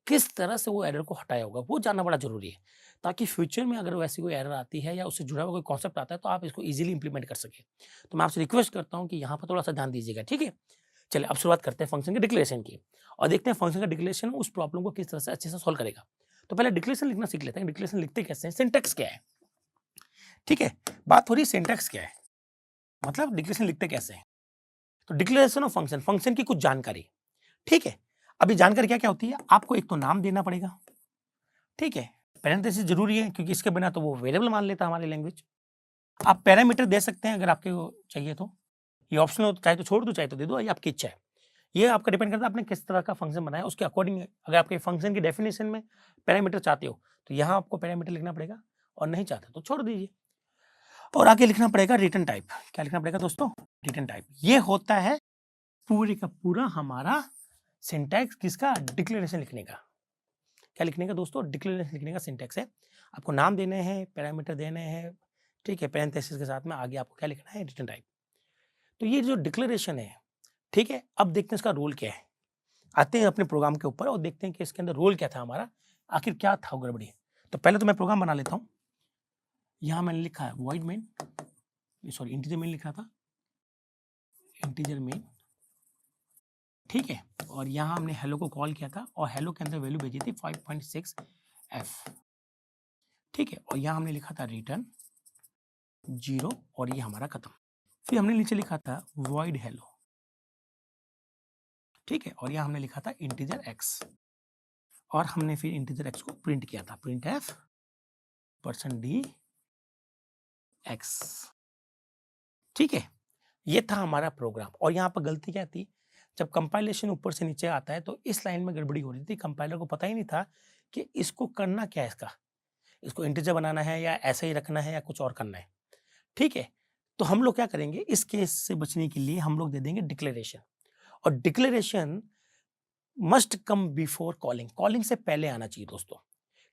किस तरह से वो एरर को हटाया होगा, वो जानना बड़ा ज़रूरी है। ताकि फ्यूचर में अगर वैसी कोई एरर आती है या उससे जुड़ा हुआ कोई कॉन्सेप्ट आता है तो आप इसको ईज़िली इम्प्लीमेंट कर सकें। तो मैं आपसे रिक्वेस्ट करता हूँ कि यहाँ पर थोड़ा-सा ध्यान दीजिएगा, ठीक है? चलिए अब शुरुआत करते हैं फंक्शन के डिक्लेरेशन की और देखते हैं फंक्शन का डिक्लेरेशन उस प्रॉब्लम को किस तरह से अच्छे से सॉल्व करेगा। तो पहले डिक्लेरेशन लिखना सीख लेते हैं। डिक्लेरेशन लिखते कैसे हैं? सिंटैक्स क्या है? ठीक है? बात हो रही है सिंटैक्स क्या है? मतलब डिक्लेरेशन लिखते कैसे हैं? तो डिक्लेरेशन ऑफ फंक्शन, फंक्शन की कुछ जानकारी, ठीक है? अभी जानकारी क्या-क्या होती है? आपको एक तो नाम देना पड़ेगा, ठीक है? पैरेंथेसिस ज़रूरी है क्योंकि इसके बिना तो वो वेरिएबल मान लेता है हमारी लैंग्वेज। आप पैरामीटर दे सकते हैं अगर आपको चाहिए तो। ये ऑप्शनल हो, चाहे तो छोड़ दो, चाहे तो दे दो, ये आपकी इच्छा है। ये आपका डिपेंड करता है आपने किस तरह का फंक्शन बनाया उसके अकॉर्डिंग। अगर आपके फंक्शन की डेफिनेशन में पैरामीटर चाहते हो तो यहाँ आपको पैरामीटर लिखना पड़ेगा और नहीं चाहते तो छोड़ दीजिए। और आगे लिखना पड़ेगा रिटर्न टाइप। क्या लिखना पड़ेगा दोस्तों? Return type. ये होता है पूरे का पूरा हमारा सिंटैक्स किसका? डिक्लेरेशन लिखने का। क्या लिखने का दोस्तों? डिक्लेरेशन लिखने का सिंटैक्स है। आपको नाम देने हैं, पैरामीटर देने हैं, ठीक है? पैरेंथेसिस के साथ में आगे आपको क्या लिखना है? Return type. तो ये जो डिक्लेरेशन है, ठीक है? अब देखते हैं इसका रोल क्या है। आते हैं अपने प्रोग्राम के ऊपर और देखते हैं कि इसके अंदर रोल क्या था हमारा, आखिर क्या था गड़बड़ी। तो पहले तो मैं प्रोग्राम बना लेता हूँ। यहाँ मैंने लिखा है void main, sorry integer main लिख रहा था, इंटीजर मेन, ठीक है? और यहाँ हमने हेलो को कॉल किया था और हेलो के अंदर वैल्यू भेजी थी 5.6 f, ठीक है? और यहाँ हमने लिखा था रिटर्न 0 और ये हमारा खत्म। फिर हमने नीचे लिखा था वॉइड हेलो, ठीक है? और यहाँ हमने लिखा था इंटीजर x और हमने फिर इंटीजर x को प्रिंट किया था, प्रिंट f %d x, ठीक है? ये था हमारा प्रोग्राम। और यहाँ पर गलती क्या थी? जब कंपाइलेशन ऊपर से नीचे आता है तो इस लाइन में गड़बड़ी हो रही थी। कंपाइलर को पता ही नहीं था कि इसको करना क्या है, इसको इंटीजर बनाना है या ऐसे ही रखना है या कुछ और करना है, ठीक है? तो हम लोग क्या करेंगे, इस केस से बचने के लिए हम लोग दे देंगे डिक्लेरेशन। और declaration must come before calling, calling से पहले आना चाहिए दोस्तों,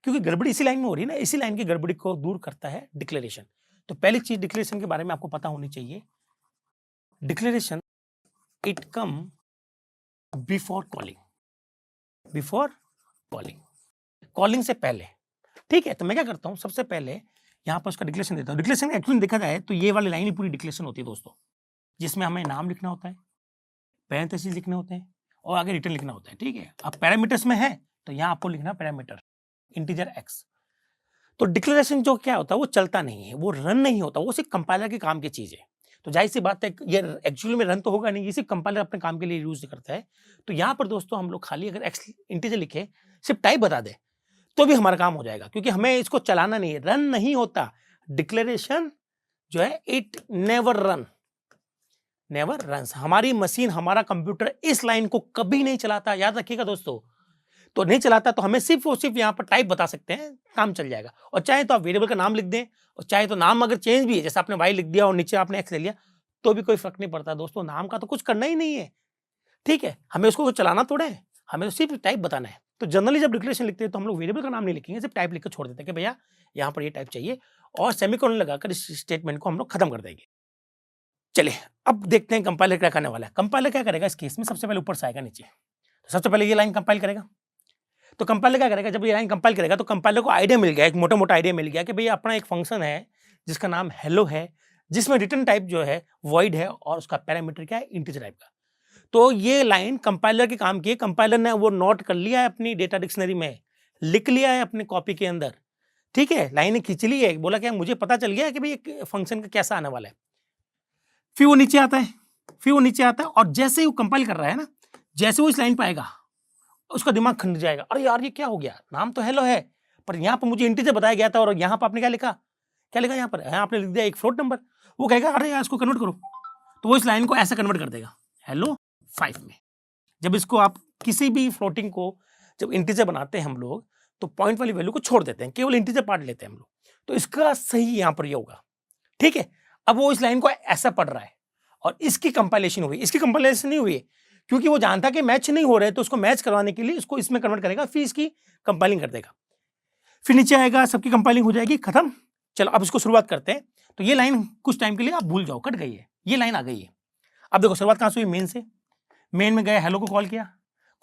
क्योंकि गड़बड़ी इसी लाइन में हो रही है ना, इसी लाइन की गड़बड़ी को दूर करता है डिक्लेरेशन। तो पहली चीज डिक्लेरेशन के बारे में आपको पता होनी चाहिए, declaration it come before calling, before calling, calling से पहले, ठीक है? तो मैं क्या करता हूं, सबसे पहले यहां पर उसका डिक्लेरेशन देता हूं। डिक्लेरेशन एक्चुअली देखा जाए तो ये वाली लाइन ही पूरी डिक्लेरेशन होती है दोस्तों, जिसमें हमें नाम लिखना होता है, पैरेंथेसिस लिखने होते हैं और आगे रिटर्न लिखना होता है, ठीक है? अब पैरामीटर्स में है तो यहाँ आपको लिखना पैरामीटर इंटीजर x। तो डिक्लेरेशन जो क्या होता है वो चलता नहीं है, वो रन नहीं होता, वो सिर्फ कंपाइलर के काम की चीज है। तो जाहिर सी बात है ये एक्चुअली में रन तो होगा नहीं, ये सिर्फ कंपाइलर अपने काम के लिए यूज करता है। तो यहाँ पर दोस्तों हम लोग खाली अगर एक्स इंटीजर लिखे, सिर्फ टाइप बता दे तो भी हमारा काम हो जाएगा, क्योंकि हमें इसको चलाना नहीं है, रन नहीं होता। डिक्लेरेशन जो है it never run, never runs. हमारी मशीन, हमारा कंप्यूटर इस लाइन को कभी नहीं चलाता, याद रखिएगा दोस्तों। तो नहीं चलाता तो हमें सिर्फ और सिर्फ यहाँ पर टाइप बता सकते हैं, काम चल जाएगा। और चाहे तो आप वेरिएबल का नाम लिख दें और चाहे तो नाम अगर चेंज भी है, जैसे आपने y लिख दिया और नीचे आपने x ले लिया, तो भी कोई फर्क नहीं पड़ता दोस्तों। नाम का तो कुछ करना ही नहीं है, ठीक है? हमें उसको चलाना थोड़ा है, हमें तो सिर्फ टाइप बताना है। तो जनरली जब डिक्लेरेशन लिखते हैं तो हम लोग वेरिएबल का नाम नहीं लिखेंगे, सिर्फ टाइप लिख कर छोड़ देते हैं कि भैया यहाँ पर ये टाइप चाहिए और सेमीकोलन लगाकर इस स्टेटमेंट को हम लोग खत्म कर देंगे। चलिए अब देखते हैं कंपाइलर क्या करने वाला है। कंपाइलर क्या करेगा इस केस में, सबसे पहले ऊपर से आएगा नीचे, तो सबसे पहले ये लाइन कंपाइल करेगा। तो कंपाइलर क्या करेगा, जब ये लाइन कंपाइल करेगा तो कंपाइलर को आइडिया मिल गया, एक मोटा-मोटा आइडिया मिल गया कि भैया अपना एक फंक्शन है जिसका नाम हेलो है, जिसमें रिटर्न टाइप जो है वॉइड है और उसका पैरामीटर क्या है, इंटीजर टाइप का। तो ये लाइन कंपाइलर के काम की है, कंपाइलर ने वो नोट कर लिया है अपनी डेटा डिक्शनरी में, लिख लिया है अपने कॉपी के अंदर, ठीक है? लाइन खींच ली है, बोला क्या मुझे पता चल गया कि भाई एक फंक्शन का कैसा आने वाला है। फिर वो नीचे आता है, फिर वो नीचे आता है और जैसे ही वो कंपाइल कर रहा है ना, जैसे वो इस लाइन पे आएगा उसका दिमाग खंड जाएगा, अरे यार ये क्या हो गया, नाम तो हेलो है पर यहाँ पर मुझे इंटीजर बताया गया था और यहाँ पर आपने क्या लिखा, क्या लिखा यहाँ पर, यहाँ आपने लिख दिया एक फ्लोट नंबर। वो कहेगा अरे यार इसको कन्वर्ट करो, तो वो इस लाइन को ऐसे कन्वर्ट कर देगा हेलो 5 में। जब इसको आप किसी भी फ्लोटिंग को जब इंटीजर बनाते हैं हम लोग तो पॉइंट वाली वैल्यू को छोड़ देते हैं, केवल इंटीजर पार्ट लेते हैं हम लोग। तो इसका सही यहाँ पर ये होगा, ठीक है? अब वो इस लाइन को ऐसा पढ़ रहा है और इसकी कंपाइलेशन हुई, इसकी कंपाइलेशन नहीं हुई क्योंकि वो जानता कि मैच नहीं हो रहे, तो उसको मैच करवाने के लिए इसको इसमें कन्वर्ट करेगा, फिर इसकी कंपाइलिंग कर देगा, फिर नीचे आएगा, सबकी कंपाइलिंग हो जाएगी, खत्म। चलो अब इसको शुरुआत करते हैं। तो ये लाइन कुछ टाइम के लिए आप भूल जाओ, कट गई है, ये लाइन आ गई है। अब देखो शुरुआत कहाँ से हुई, मेन से। मेन में गए, हेलो को कॉल किया,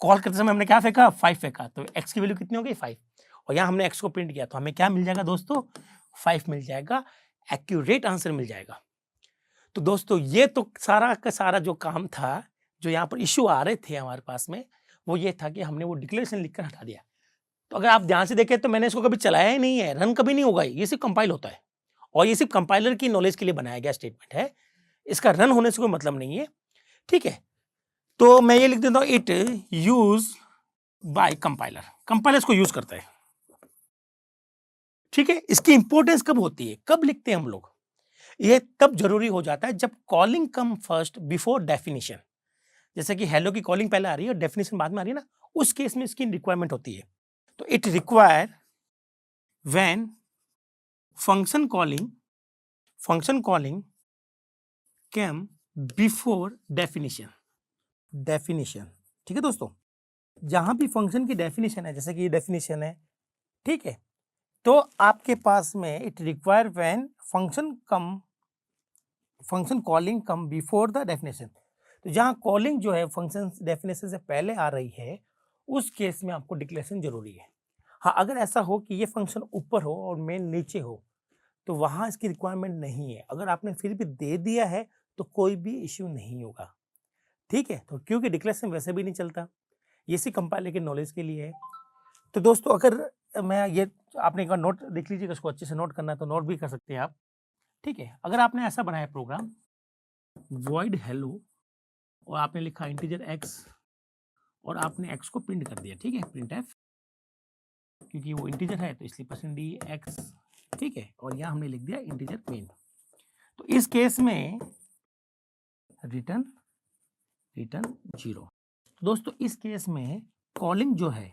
कॉल करते समय हमने क्या फेंका, 5 फेंका, तो x की वैल्यू कितनी हो गई, 5। और यहाँ हमने x को प्रिंट किया, तो हमें क्या मिल जाएगा दोस्तों, 5 मिल जाएगा, एक्यूरेट आंसर मिल जाएगा। तो दोस्तों ये तो सारा का सारा जो काम था, जो यहाँ पर इश्यू आ रहे थे हमारे पास में, वो ये था कि हमने वो डिक्लेरेशन लिखकर हटा दिया। तो अगर आप ध्यान से देखें तो मैंने इसको कभी चलाया ही नहीं है, रन कभी नहीं होगा, ये सिर्फ कंपाइल होता है और ये सिर्फ कंपाइलर की नॉलेज के लिए बनाया गया स्टेटमेंट है, इसका रन होने से कोई मतलब नहीं है, ठीक है। तो मैं ये लिख देता हूं, it use by compiler, compiler इसको यूज करता है, ठीक है। इसकी इंपॉर्टेंस कब होती है, कब लिखते हैं हम लोग, ये तब जरूरी हो जाता है जब calling come first before definition. जैसे कि हेलो की कॉलिंग पहले आ रही है और डेफिनेशन बाद में आ रही है ना, उस केस में इसकी रिक्वायरमेंट होती है। तो it require when function calling came before definition, ठीक है दोस्तों। जहां भी फंक्शन की डेफिनेशन है, जैसे कि ये डेफिनेशन है, ठीक है, तो आपके पास में it require when function calling come before the definition. तो जहां कॉलिंग जो है फंक्शन डेफिनेशन से पहले आ रही है, उस केस में आपको डिक्लेरेशन जरूरी है। हाँ, अगर ऐसा हो कि ये फंक्शन ऊपर हो और मेन नीचे हो, तो वहां इसकी रिक्वायरमेंट नहीं है। अगर आपने फिर भी दे दिया है तो कोई भी इश्यू नहीं होगा, ठीक है। तो क्योंकि डिक्लेरेशन वैसे भी नहीं चलता, ये सिर्फ कंपाइलर के नॉलेज के लिए है। तो दोस्तों अगर मैं ये, आपने एक बार नोट देख लीजिएगा, इसको अच्छे से नोट करना है तो नोट भी कर सकते हैं आप, ठीक है। अगर आपने ऐसा बनाया प्रोग्राम void hello और आपने लिखा इंटीजर x और आपने x को प्रिंट कर दिया, ठीक है, प्रिंट f, क्योंकि वो इंटीजर है तो इसलिए %dx, ठीक है, और यहाँ हमने लिख दिया इंटीजर मेन। तो इस केस में रिटर्न 0। दोस्तों इस केस में कॉलिंग जो है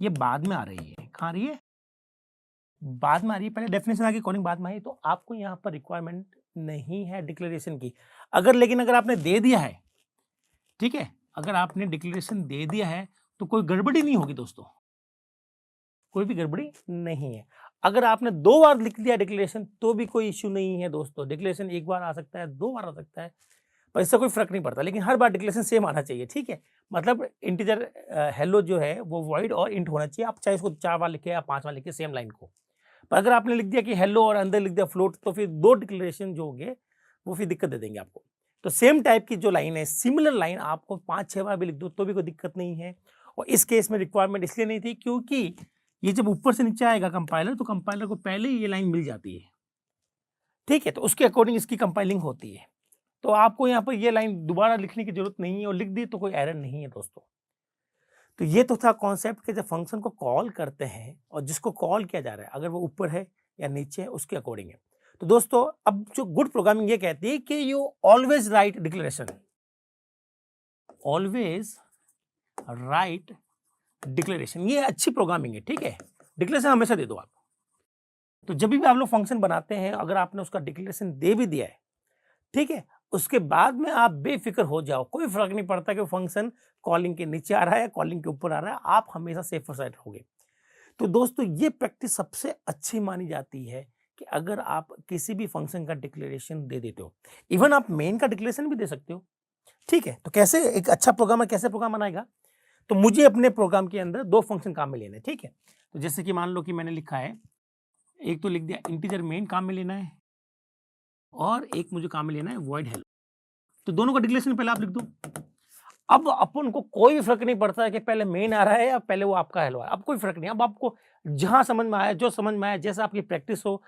ये बाद में आ रही है, कहाँ आ रही है, बाद में आ रही है, पहले डेफिनेशन आ गई, कॉलिंग बाद में आई, तो आपको यहाँ पर रिक्वायरमेंट नहीं है डिक्लेरेशन की। लेकिन अगर आपने दे दिया है, ठीक है, अगर आपने डिक्लेरेशन दे दिया है तो कोई गड़बड़ी नहीं होगी दोस्तों, कोई भी गड़बड़ी नहीं है। अगर आपने 2 बार लिख दिया डिक्लेरेशन तो भी कोई इश्यू नहीं है दोस्तों, डिक्लेरेशन 1 बार आ सकता है, 2 बार आ सकता है, पर इससे कोई फर्क नहीं पड़ता, लेकिन हर बार डिक्लेरेशन सेम आना चाहिए, ठीक है। मतलब इंटीजर हेलो जो है वो वॉइड और इंट होना चाहिए, आप चाहे इसको 4 बार लिखे या 5 बार लिखे सेम लाइन को। पर अगर आपने लिख दिया कि हेलो और अंदर लिख दिया फ्लोट, तो फिर 2 डिक्लेरेशन जो होंगे वो फिर दिक्कत दे देंगे आपको। तो सेम टाइप की जो लाइन है, सिमिलर लाइन आपको 5-6 बार भी लिख दो तो भी कोई दिक्कत नहीं है। और इस केस में रिक्वायरमेंट इसलिए नहीं थी क्योंकि ये जब ऊपर से नीचे आएगा कंपाइलर, तो कंपाइलर को पहले ही ये लाइन मिल जाती है, ठीक है, तो उसके अकॉर्डिंग इसकी कंपाइलिंग होती है। तो आपको यहाँ पर ये लाइन दोबारा लिखने की जरूरत नहीं है, और लिख दी तो कोई एरर नहीं है दोस्तों। तो ये तो था कॉन्सेप्ट कि जब फंक्शन को कॉल करते हैं और जिसको कॉल किया जा रहा है, अगर वो ऊपर है या नीचे है, उसके अकॉर्डिंग है। तो दोस्तों अब जो गुड प्रोग्रामिंग ये कहती है कि you always right declaration, always right declaration, ये अच्छी प्रोग्रामिंग है, ठीक है। डिक्लेरेशन हमेशा दे दो आप। तो जब भी आप लोग फंक्शन बनाते हैं, अगर आपने उसका डिक्लेरेशन दे भी दिया है, ठीक है, उसके बाद में आप बेफिक्र हो जाओ, कोई फर्क नहीं पड़ता कि फंक्शन कॉलिंग के नीचे आ रहा है, कॉलिंग के ऊपर आ रहा है, आप हमेशा सेफर साइड रहोगे। तो दोस्तों ये प्रैक्टिस सबसे अच्छी मानी जाती है कि अगर आप किसी भी फंक्शन का डिक्लेरेशन दे देते हो, इवन आप मेन का डिक्लेरेशन भी दे सकते हो, ठीक है। तो कैसे एक अच्छा प्रोग्रामर कैसे प्रोग्राम बनाएगा, तो मुझे अपने प्रोग्राम के अंदर 2 फंक्शन काम में लेने, ठीक है। तो जैसे कि मान लो कि मैंने लिखा है, एक तो लिख दिया इंटीजर मेन काम में लेना है, और एक मुझे काम में लेना है void hello। तो दोनों का डिक्लेरेशन पहले आप लिख दो। अब अपन को कोई भी फर्क नहीं पड़ता है कि पहले मेन आ रहा है या पहले वो आपका हेलो है, अब कोई फर्क नहीं। अब आपको जहां समझ में आया, जो समझ में आया, जैसा आपकी प्रैक्टिस हो,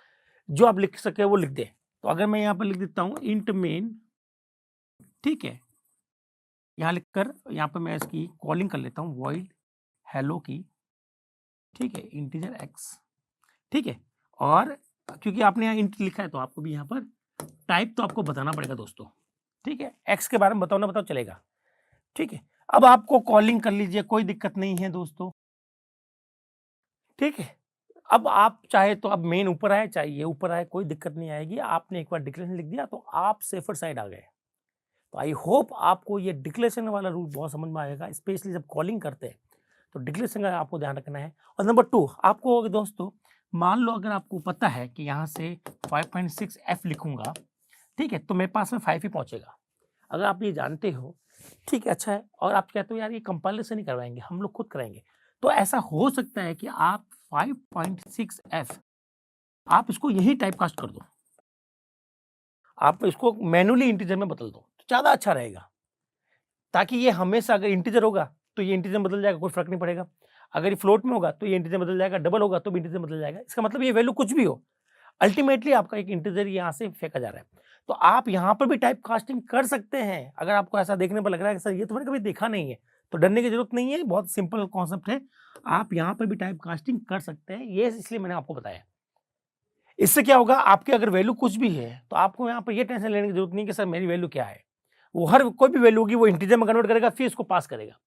जो आप लिख सके वो लिख दे। तो अगर मैं यहाँ पर लिख देता हूँ इंट मेन, ठीक है, यहाँ लिखकर यहाँ पर मैं इसकी कॉलिंग कर लेता हूँ void hello की, ठीक है, इंटीजर x, ठीक है। और क्योंकि आपने यहाँ इंट लिखा है तो आपको भी यहाँ पर टाइप तो आपको बताना पड़ेगा दोस्तों, ठीक है। एक्स के बारे में बताओ ना बताओ चलेगा, ठीक है। अब आपको कॉलिंग कर लीजिए, कोई दिक्कत नहीं है दोस्तों, ठीक है। अब आप चाहे तो अब मेन ऊपर आए चाहे ये ऊपर आए, कोई दिक्कत नहीं आएगी। आपने एक बार डिक्लेरेशन लिख दिया तो आप सेफर साइड आ गए। तो आई होप आपको ये डिक्लेरेशन वाला रूल बहुत समझ में आएगा, स्पेशली जब कॉलिंग करते हैं तो डिक्लेरेशन का आपको ध्यान रखना है। और नंबर 2 आपको दोस्तों, मान लो अगर आपको पता है कि यहाँ से 5.6f लिखूंगा ठीक है, तो मेरे पास में 5 ही पहुंचेगा। अगर आप ये जानते हो, ठीक है, अच्छा है, और आप कहते हो यार ये कंपाइलर से नहीं करवाएंगे, हम लोग खुद कराएंगे, तो ऐसा हो सकता है कि आप 5.6f आप इसको यही टाइप कास्ट कर दो, आप इसको मैन्युअली इंटीजर में बदल दो, तो ज़्यादा अच्छा रहेगा। ताकि ये हमेशा, अगर इंटीजर होगा तो ये इंटीजर बदल जाएगा, कोई फर्क नहीं पड़ेगा। अगर ये फ्लोट में होगा तो ये इंटीजर बदल जाएगा, डबल होगा तो भी इंटीजर बदल जाएगा। इसका मतलब ये वैल्यू कुछ भी हो, अल्टीमेटली आपका एक इंटीजर यहाँ से फेंका जा रहा है। तो आप यहाँ पर भी टाइप कास्टिंग कर सकते हैं। अगर आपको ऐसा देखने पर लग रहा है कि सर ये तो मैंने कभी देखा नहीं है, तो डरने की जरूरत नहीं है, बहुत सिंपल कॉन्सेप्ट है। आप यहाँ पर भी टाइप कास्टिंग कर सकते हैं, ये इसलिए मैंने आपको बताया। इससे क्या होगा, आपके अगर वैल्यू कुछ भी है तो आपको यहाँ पर ये टेंशन लेने की जरूरत नहीं कि सर मेरी वैल्यू क्या है। वो हर कोई भी वैल्यू होगी वो इंटीजर में कन्वर्ट करेगा, फिर इसको पास करेगा।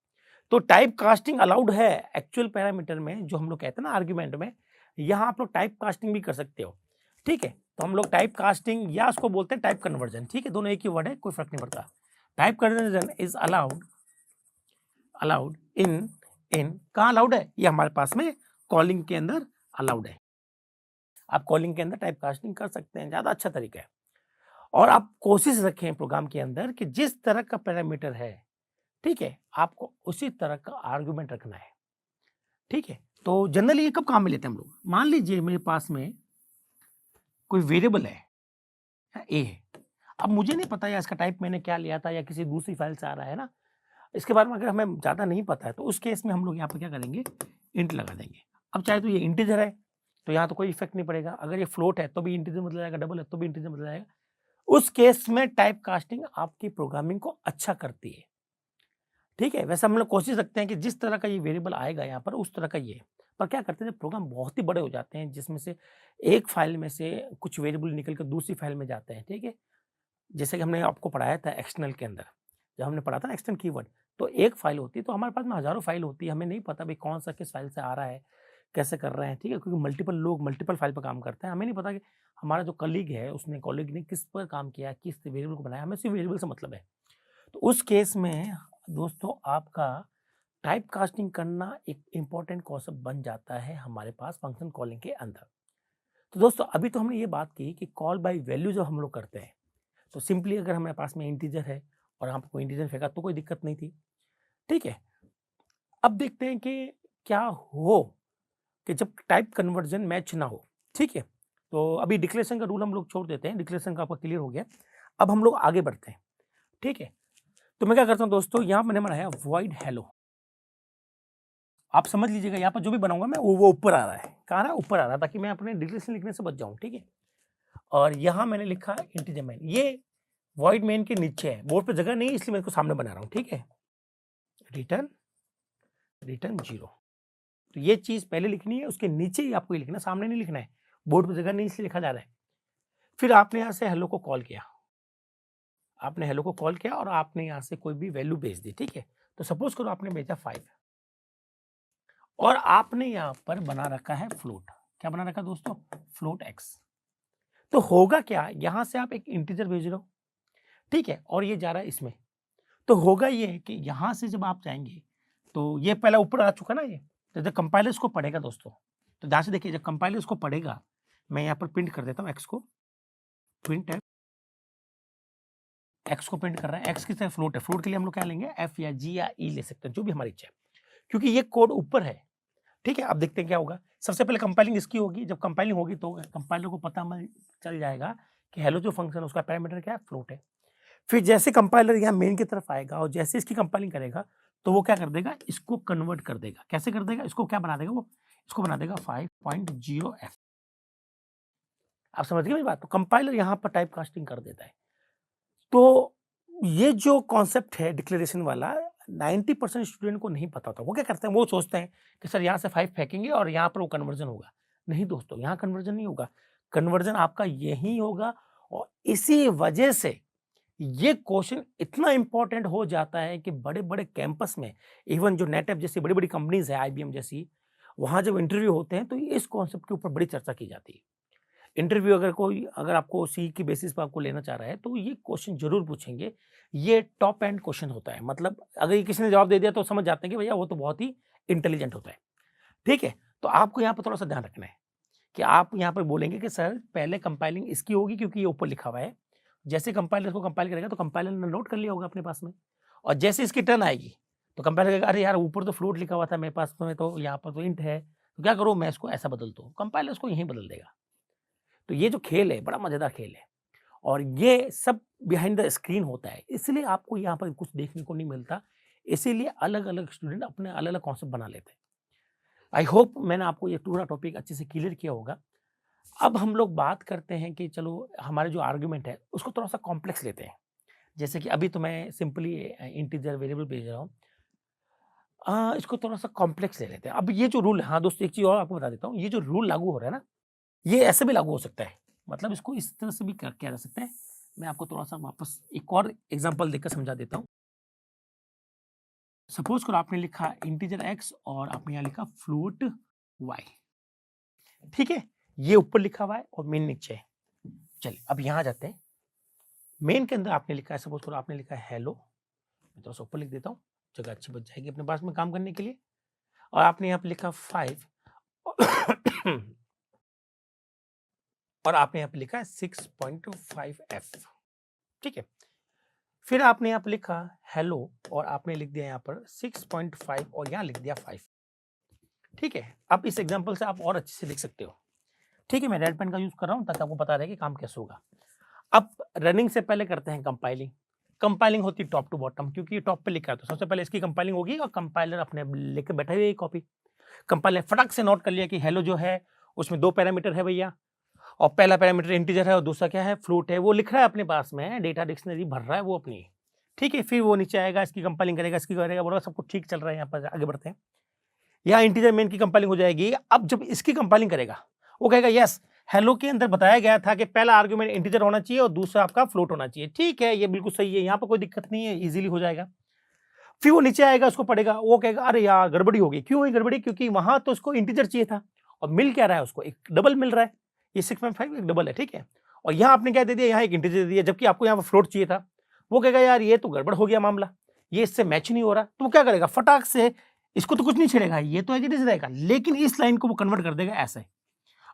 तो टाइप कास्टिंग अलाउड है एक्चुअल पैरामीटर में, जो हम लोग कहते हैं ना आर्ग्यूमेंट में, यहाँ आप लोग टाइप कास्टिंग भी कर सकते हो। ठीक है, तो हम लोग टाइप कास्टिंग या उसको बोलते हैं टाइप कन्वर्जन। ठीक है, दोनों एक ही वर्ड है, कोई फर्क नहीं पड़ता। Type conversion is allowed allowed in कहाँ अलाउड है, ये हमारे पास में कॉलिंग के अंदर अलाउड है। आप कॉलिंग के अंदर टाइप कास्टिंग कर सकते हैं, ज़्यादा अच्छा तरीका है। और आप कोशिश रखें प्रोग्राम के अंदर कि जिस तरह का पैरामीटर है, ठीक है, आपको उसी तरह का आर्गुमेंट रखना है। ठीक है, तो जनरली ये कब काम में लेते हैं हम लोग। मान लीजिए मेरे पास में कोई वेरिएबल है ए है, अब मुझे नहीं पता या इसका टाइप मैंने क्या लिया था या किसी दूसरी फाइल से आ रहा है ना, इसके बारे में अगर हमें ज़्यादा नहीं पता है तो उस केस में हम लोग यहाँ पर क्या करेंगे, इंट लगा देंगे। अब चाहे तो ये इंटीजर है तो यहाँ तो कोई इफेक्ट नहीं पड़ेगा, अगर ये फ्लोट है तो भी इंटीजर बदल जाएगा, डबल है तो भी इंटीजर बदल जाएगा। उस केस में टाइप कास्टिंग आपकी प्रोग्रामिंग को अच्छा करती है। ठीक है, वैसे हम लोग कोशिश रखते हैं कि जिस तरह का ये वेरिएबल आएगा यहाँ पर उस तरह का ये, पर क्या करते हैं, प्रोग्राम बहुत ही बड़े हो जाते हैं जिसमें से एक फाइल में से कुछ वेरिएबल निकल कर दूसरी फाइल में जाते हैं। ठीक है, जैसे कि हमने आपको पढ़ाया था एक्सटर्नल के अंदर, जब हमने पढ़ा था ना एक्सटर्नल कीवर्ड, तो एक फाइल होती है, तो हमारे पास में हजारों फाइल होती है, हमें नहीं पता भाई कौन सा किस फाइल से आ रहा है, कैसे कर रहे हैं। ठीक है, क्योंकि मल्टीपल लोग मल्टीपल फाइल पर काम करते हैं, हमें नहीं पता कि हमारा जो कलीग है उसने कॉलीग ने किस पर काम किया, किस वेरिएबल को बनाया, हमें सिर्फ वेरिएबल से मतलब है। तो उस केस में दोस्तों आपका टाइप कास्टिंग करना एक इंपॉर्टेंट कॉन्सेप्ट बन जाता है हमारे पास फंक्शन कॉलिंग के अंदर। तो दोस्तों अभी तो हमने ये बात की कि कॉल बाय वैल्यू जब हम लोग करते हैं तो सिंपली अगर हमारे पास में इंटीजर है और हम कोई इंटीजर फेंका तो कोई दिक्कत नहीं थी। ठीक है, अब देखते हैं कि क्या हो कि जब टाइप कन्वर्जन मैच ना हो। ठीक है, तो अभी डिक्लेरेशन का रूल हम लोग छोड़ देते हैं, डिक्लेरेशन का आपका क्लियर हो गया। अब हम लोग आगे बढ़ते हैं। ठीक है, तो मैं क्या करता हूं दोस्तों, यहां मैंने बनाया वॉइड हेलो। आप समझ लीजिएगा यहाँ पर जो भी बनाऊंगा मैं वो ऊपर आ रहा है, कहाँ आ रहा है, ऊपर आ रहा है, ताकि मैं अपने डिक्लेरेशन लिखने से बच जाऊं। ठीक है, और यहाँ मैंने लिखा इंटीजर मेन, ये वॉइड मेन के नीचे है, बोर्ड पे जगह नहीं है इसलिए मैं इसको सामने बना रहा हूँ। ठीक है, रिटर्न 0, तो ये चीज पहले लिखनी है, उसके नीचे ही आपको ये लिखना, सामने नहीं लिखना है, बोर्ड पे जगह नहीं इसलिए लिखा जा रहा है। फिर आपने यहाँ से हेलो को कॉल किया, आपने हेलो को कॉल किया और आपने यहाँ से कोई भी वैल्यू भेज दी। ठीक है, तो सपोज करो आपने भेजा 5 और आपने यहाँ पर बना रखा है फ्लोट। क्या बना रखा दोस्तों, फ्लोट एक्स। तो होगा क्या, यहां से आप एक इंटीजर भेज रहे हो, ठीक है, और ये जा रहा है इसमें, तो होगा ये कि यहां से जब आप जाएंगे तो ये पहला ऊपर आ चुका ना, ये तो जब कंपाइलर इसको पढ़ेगा दोस्तों, तो ध्यान से देखिए, जब कंपाइलर इसको पढ़ेगा, मैं यहाँ पर प्रिंट कर देता हूँ एक्स को, प्रिंट एक्स को प्रिंट कर रहा है। एक्स किस तरह फ्लोट है, फ्लोट के लिए हम लोग क्या लेंगे, एफ या जी या ई ले सकते हैं, जो भी हमारी इच्छा है, क्योंकि ये कोड ऊपर है। ठीक है, अब देखते हैं क्या होगा। सबसे पहले कंपाइलिंग इसकी होगी, जब कंपाइलिंग होगी तो कंपाइलर को पता चल जाएगा कि हेलो जो फंक्शन है उसका पैरामीटर क्या है, फ्लोट है। फिर जैसे कंपाइलर यहाँ मेन की तरफ आएगा और जैसे इसकी कंपाइलिंग करेगा तो वो क्या कर देगा, इसको कन्वर्ट कर देगा। कैसे कर देगा, इसको क्या बना देगा, वो इसको बना देगा 5.0f। आप समझ गए मेरी बात, तो कंपाइलर यहाँ पर टाइप कास्टिंग कर देता है। तो ये जो कॉन्सेप्ट है डिक्लेरेशन वाला, 90% स्टूडेंट को नहीं पता था। वो क्या करते हैं, वो सोचते हैं कि सर यहाँ से 5 फेंकेंगे और यहाँ पर वो कन्वर्जन होगा। नहीं दोस्तों, यहाँ कन्वर्जन नहीं होगा, कन्वर्जन आपका यही होगा। और इसी वजह से ये क्वेश्चन इतना इंपॉर्टेंट हो जाता है कि बड़े बड़े कैंपस में, इवन जो नेटएप जैसी बड़ी बड़ी कंपनीज है, IBM जैसी, वहां जब इंटरव्यू होते हैं तो इस कॉन्सेप्ट के ऊपर बड़ी चर्चा की जाती है। इंटरव्यू अगर आपको सी की बेसिस पर आपको लेना चाह रहा है तो ये क्वेश्चन जरूर पूछेंगे। ये टॉप एंड क्वेश्चन होता है, मतलब अगर ये किसी ने जवाब दे दिया तो समझ जाते हैं कि भैया वो तो बहुत ही इंटेलिजेंट होता है। ठीक है, तो आपको यहाँ पर थोड़ा सा ध्यान रखना है कि आप यहाँ पर बोलेंगे कि सर पहले कंपाइलिंग इसकी होगी क्योंकि ये ऊपर लिखा हुआ है, जैसे कंपाइलर को कंपाइल करेगा तो कंपाइलर ने नोट कर लिया होगा अपने पास में, और जैसे इसकी टर्न आएगी तो कंपाइलर कहेगा अरे यार ऊपर तो फ्लोट लिखा हुआ था मेरे पास में, तो यहाँ पर तो इंट है, तो क्या करूँ मैं इसको ऐसा बदल दूँ, कंपाइलर इसको यहीं बदल देगा। तो ये जो खेल है बड़ा मजेदार खेल है, और ये सब बिहाइंड द स्क्रीन होता है, इसलिए आपको यहाँ पर कुछ देखने को नहीं मिलता, इसीलिए अलग अलग स्टूडेंट अपने अलग अलग कॉन्सेप्ट बना लेते हैं। आई होप मैंने आपको ये पूरा टॉपिक अच्छे से क्लियर किया होगा। अब हम लोग बात करते हैं कि चलो हमारे जो आर्ग्यूमेंट है उसको थोड़ा सा कॉम्प्लेक्स लेते हैं। जैसे कि अभी तो मैं सिंपली इंटीजर वेरिएबल भेज रहा हूँ, इसको थोड़ा सा कॉम्प्लेक्स ले लेते हैं। अब ये जो रूल है, हाँ दोस्तों एक चीज़ और आपको बता देता हूँ, ये जो रूल लागू हो रहा है ना, ये ऐसे भी लागू हो सकता है, मतलब इसको इस तरह से भी किया जा सकता है। मैं आपको थोड़ा सा वापस एक और एग्जांपल देकर समझा देता हूँ। सपोज करो आपने लिखा इंटीजर x और आपने यहाँ लिखा फ्लोट y, ठीक है, ये ऊपर लिखा हुआ है और मेन नीचे है। चलिए अब यहाँ जाते हैं, मेन के अंदर आपने लिखा है, सपोज करो आपने लिखा है हेलो, मैं थोड़ा सा ऊपर लिख देता हूँ, जगह अच्छी बच जाएगी अपने पास में काम करने के लिए, और आपने यहाँ पे लिखा 5 और आपने यहाँ पे लिखा है 6.5f, ठीक है। फिर आपने यहाँ पे लिखा हेलो और आपने लिख दिया यहाँ पर 6.5 और यहाँ लिख दिया 5, ठीक है। अब इस एग्जांपल से आप और अच्छे से लिख सकते हो, ठीक है। मैं रेड पेन का यूज कर रहा हूँ ताकि आपको पता रहे कि काम कैसे होगा। अब रनिंग से पहले करते हैं कंपाइलिंग। कंपाइलिंग होती है टॉप टू बॉटम, क्योंकि ये टॉप पे लिखा है तो सबसे पहले इसकी कंपाइलिंग होगी, और कंपाइलर अपने लेके बैठे हुए कॉपी, कंपाइलर फटाक से नोट कर लिया कि हेलो जो है उसमें 2 पैरामीटर है भैया, और पहला पैरामीटर इंटीजर है और दूसरा क्या है फ्लोट है, वो लिख रहा है अपने पास में, डेटा डिक्शनरी भर रहा है वो अपनी, ठीक है। फिर वो नीचे आएगा, इसकी कंपाइलिंग करेगा, इसकी करेगा, बोला सब कुछ ठीक चल रहा है, यहाँ पर आगे बढ़ते हैं। यहाँ इंटीजर मेन की कंपाइलिंग हो जाएगी। अब जब इसकी कंपाइलिंग करेगा वो कहेगा यस हेलो के अंदर बताया गया था कि पहला आर्गुमेंट इंटीजर होना चाहिए और दूसरा आपका फ्लोट होना चाहिए, ठीक है, ये बिल्कुल सही है, यहाँ पर कोई दिक्कत नहीं है, इजीली हो जाएगा। फिर वो नीचे आएगा, उसको पढ़ेगा, वो कहेगा अरे यार गड़बड़ी हो गई, क्यों हुई गड़बड़ी, क्योंकि वहां तो उसको इंटीजर चाहिए था और मिल क्या रहा है उसको, एक डबल मिल रहा है, ये 6.5 एक डबल है, ठीक है। और यहाँ आपने क्या दे दिया, यहाँ एक इंटीजर दे दिया, जबकि आपको यहाँ पर फ्लोट चाहिए था। वो कहेगा यार ये तो गड़बड़ हो गया मामला, ये इससे मैच नहीं हो रहा, तो वो क्या करेगा, फटाक से इसको तो कुछ नहीं छेड़ेगा, ये तो एज इट इज रहेगा, लेकिन इस लाइन को वो कन्वर्ट कर देगा ऐसे।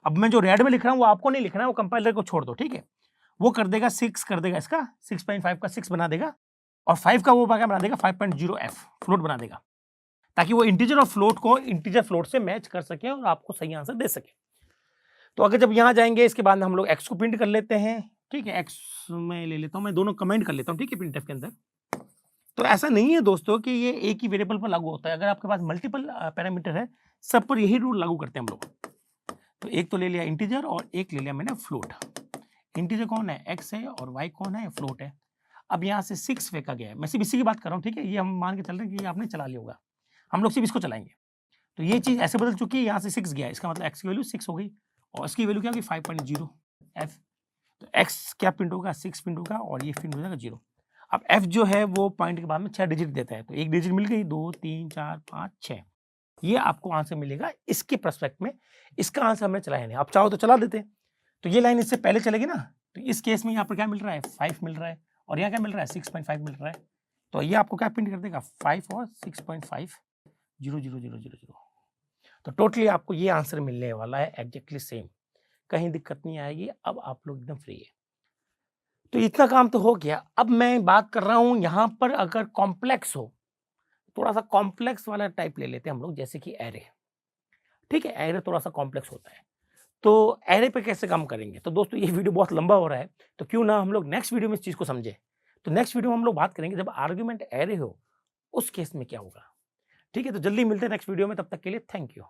अब मैं जो रेड में लिख रहा हूँ वो आपको नहीं लिखना है, वो कंपाइलर को छोड़ दो, ठीक है। वो कर देगा 6 कर देगा, इसका 6.5 का 6 बना देगा, और 5 का वो क्या बना देगा 5.0f फ्लोट बना देगा, ताकि वो इंटीजर और फ्लोट को इंटीजर फ्लोट से मैच कर सके और आपको सही आंसर दे सके। तो अगर जब यहाँ जाएंगे इसके बाद हम लोग x को प्रिंट कर लेते हैं, ठीक है। x में ले लेता हूँ, मैं दोनों कमेंट कर लेता हूँ, ठीक है, प्रिंटफ के अंदर। तो ऐसा नहीं है दोस्तों कि ये एक ही वेरिएबल पर लागू होता है, अगर आपके पास मल्टीपल पैरामीटर है सब पर यही रूल लागू करते हैं हम लोग। तो एक तो ले लिया इंटीजर और एक ले लिया मैंने फ्लोट। इंटीजर कौन है, x है, और y कौन है, फ्लोट है। अब यहाँ से 6 फेंका गया है, मैं सिर्फ इसी की बात कर रहा हूँ, ठीक है, ये हम मान के चल रहे हैं कि ये आपने चला लिया होगा, हम लोग सिर्फ इसको चलाएंगे। तो ये चीज़ ऐसे बदल चुकी है, यहाँ से 6 गया, इसका मतलब x की वैल्यू 6 हो गई, और इसकी वैल्यू क्या होगी 5.0f। तो x क्या प्रिंट होगा, 6 प्रिंट होगा, और ये प्रिंट हो जाएगा 0। अब f जो है वो पॉइंट के बाद में 6 डिजिट देता है, तो एक डिजिट मिल गई, 2 3 4 5 6, ये आपको आंसर मिलेगा इसके पर्सपेक्ट में। इसका आंसर हमने चलाया नहीं, आप चाहो तो चला देते, तो ये लाइन इससे पहले चलेगी ना, तो इस केस में यहाँ पर क्या मिल रहा है 5 मिल रहा है, और यहाँ क्या मिल रहा है 6.5 मिल रहा है, तो ये आपको क्या प्रिंट कर देगा 5 और 6.5 0 0 0 0 0। तो टोटली आपको ये आंसर मिलने वाला है एग्जैक्टली सेम, कहीं दिक्कत नहीं आएगी। अब आप लोग एकदम फ्री है। तो इतना काम तो हो गया। अब मैं बात कर रहा हूँ यहाँ पर अगर कॉम्प्लेक्स हो, थोड़ा सा कॉम्प्लेक्स वाला टाइप ले लेते हैं हम लोग, जैसे कि एरे, ठीक है, एरे थोड़ा सा कॉम्प्लेक्स होता है, तो एरे पे कैसे काम करेंगे। तो दोस्तों ये वीडियो बहुत लंबा हो रहा है, तो क्यों ना हम लोग नेक्स्ट वीडियो में इस चीज़ को समझे। तो नेक्स्ट वीडियो में हम लोग बात करेंगे जब आर्ग्यूमेंट एरे हो उस केस में क्या होगा, ठीक है। तो जल्दी मिलते हैं नेक्स्ट वीडियो में, तब तक के लिए थैंक यू।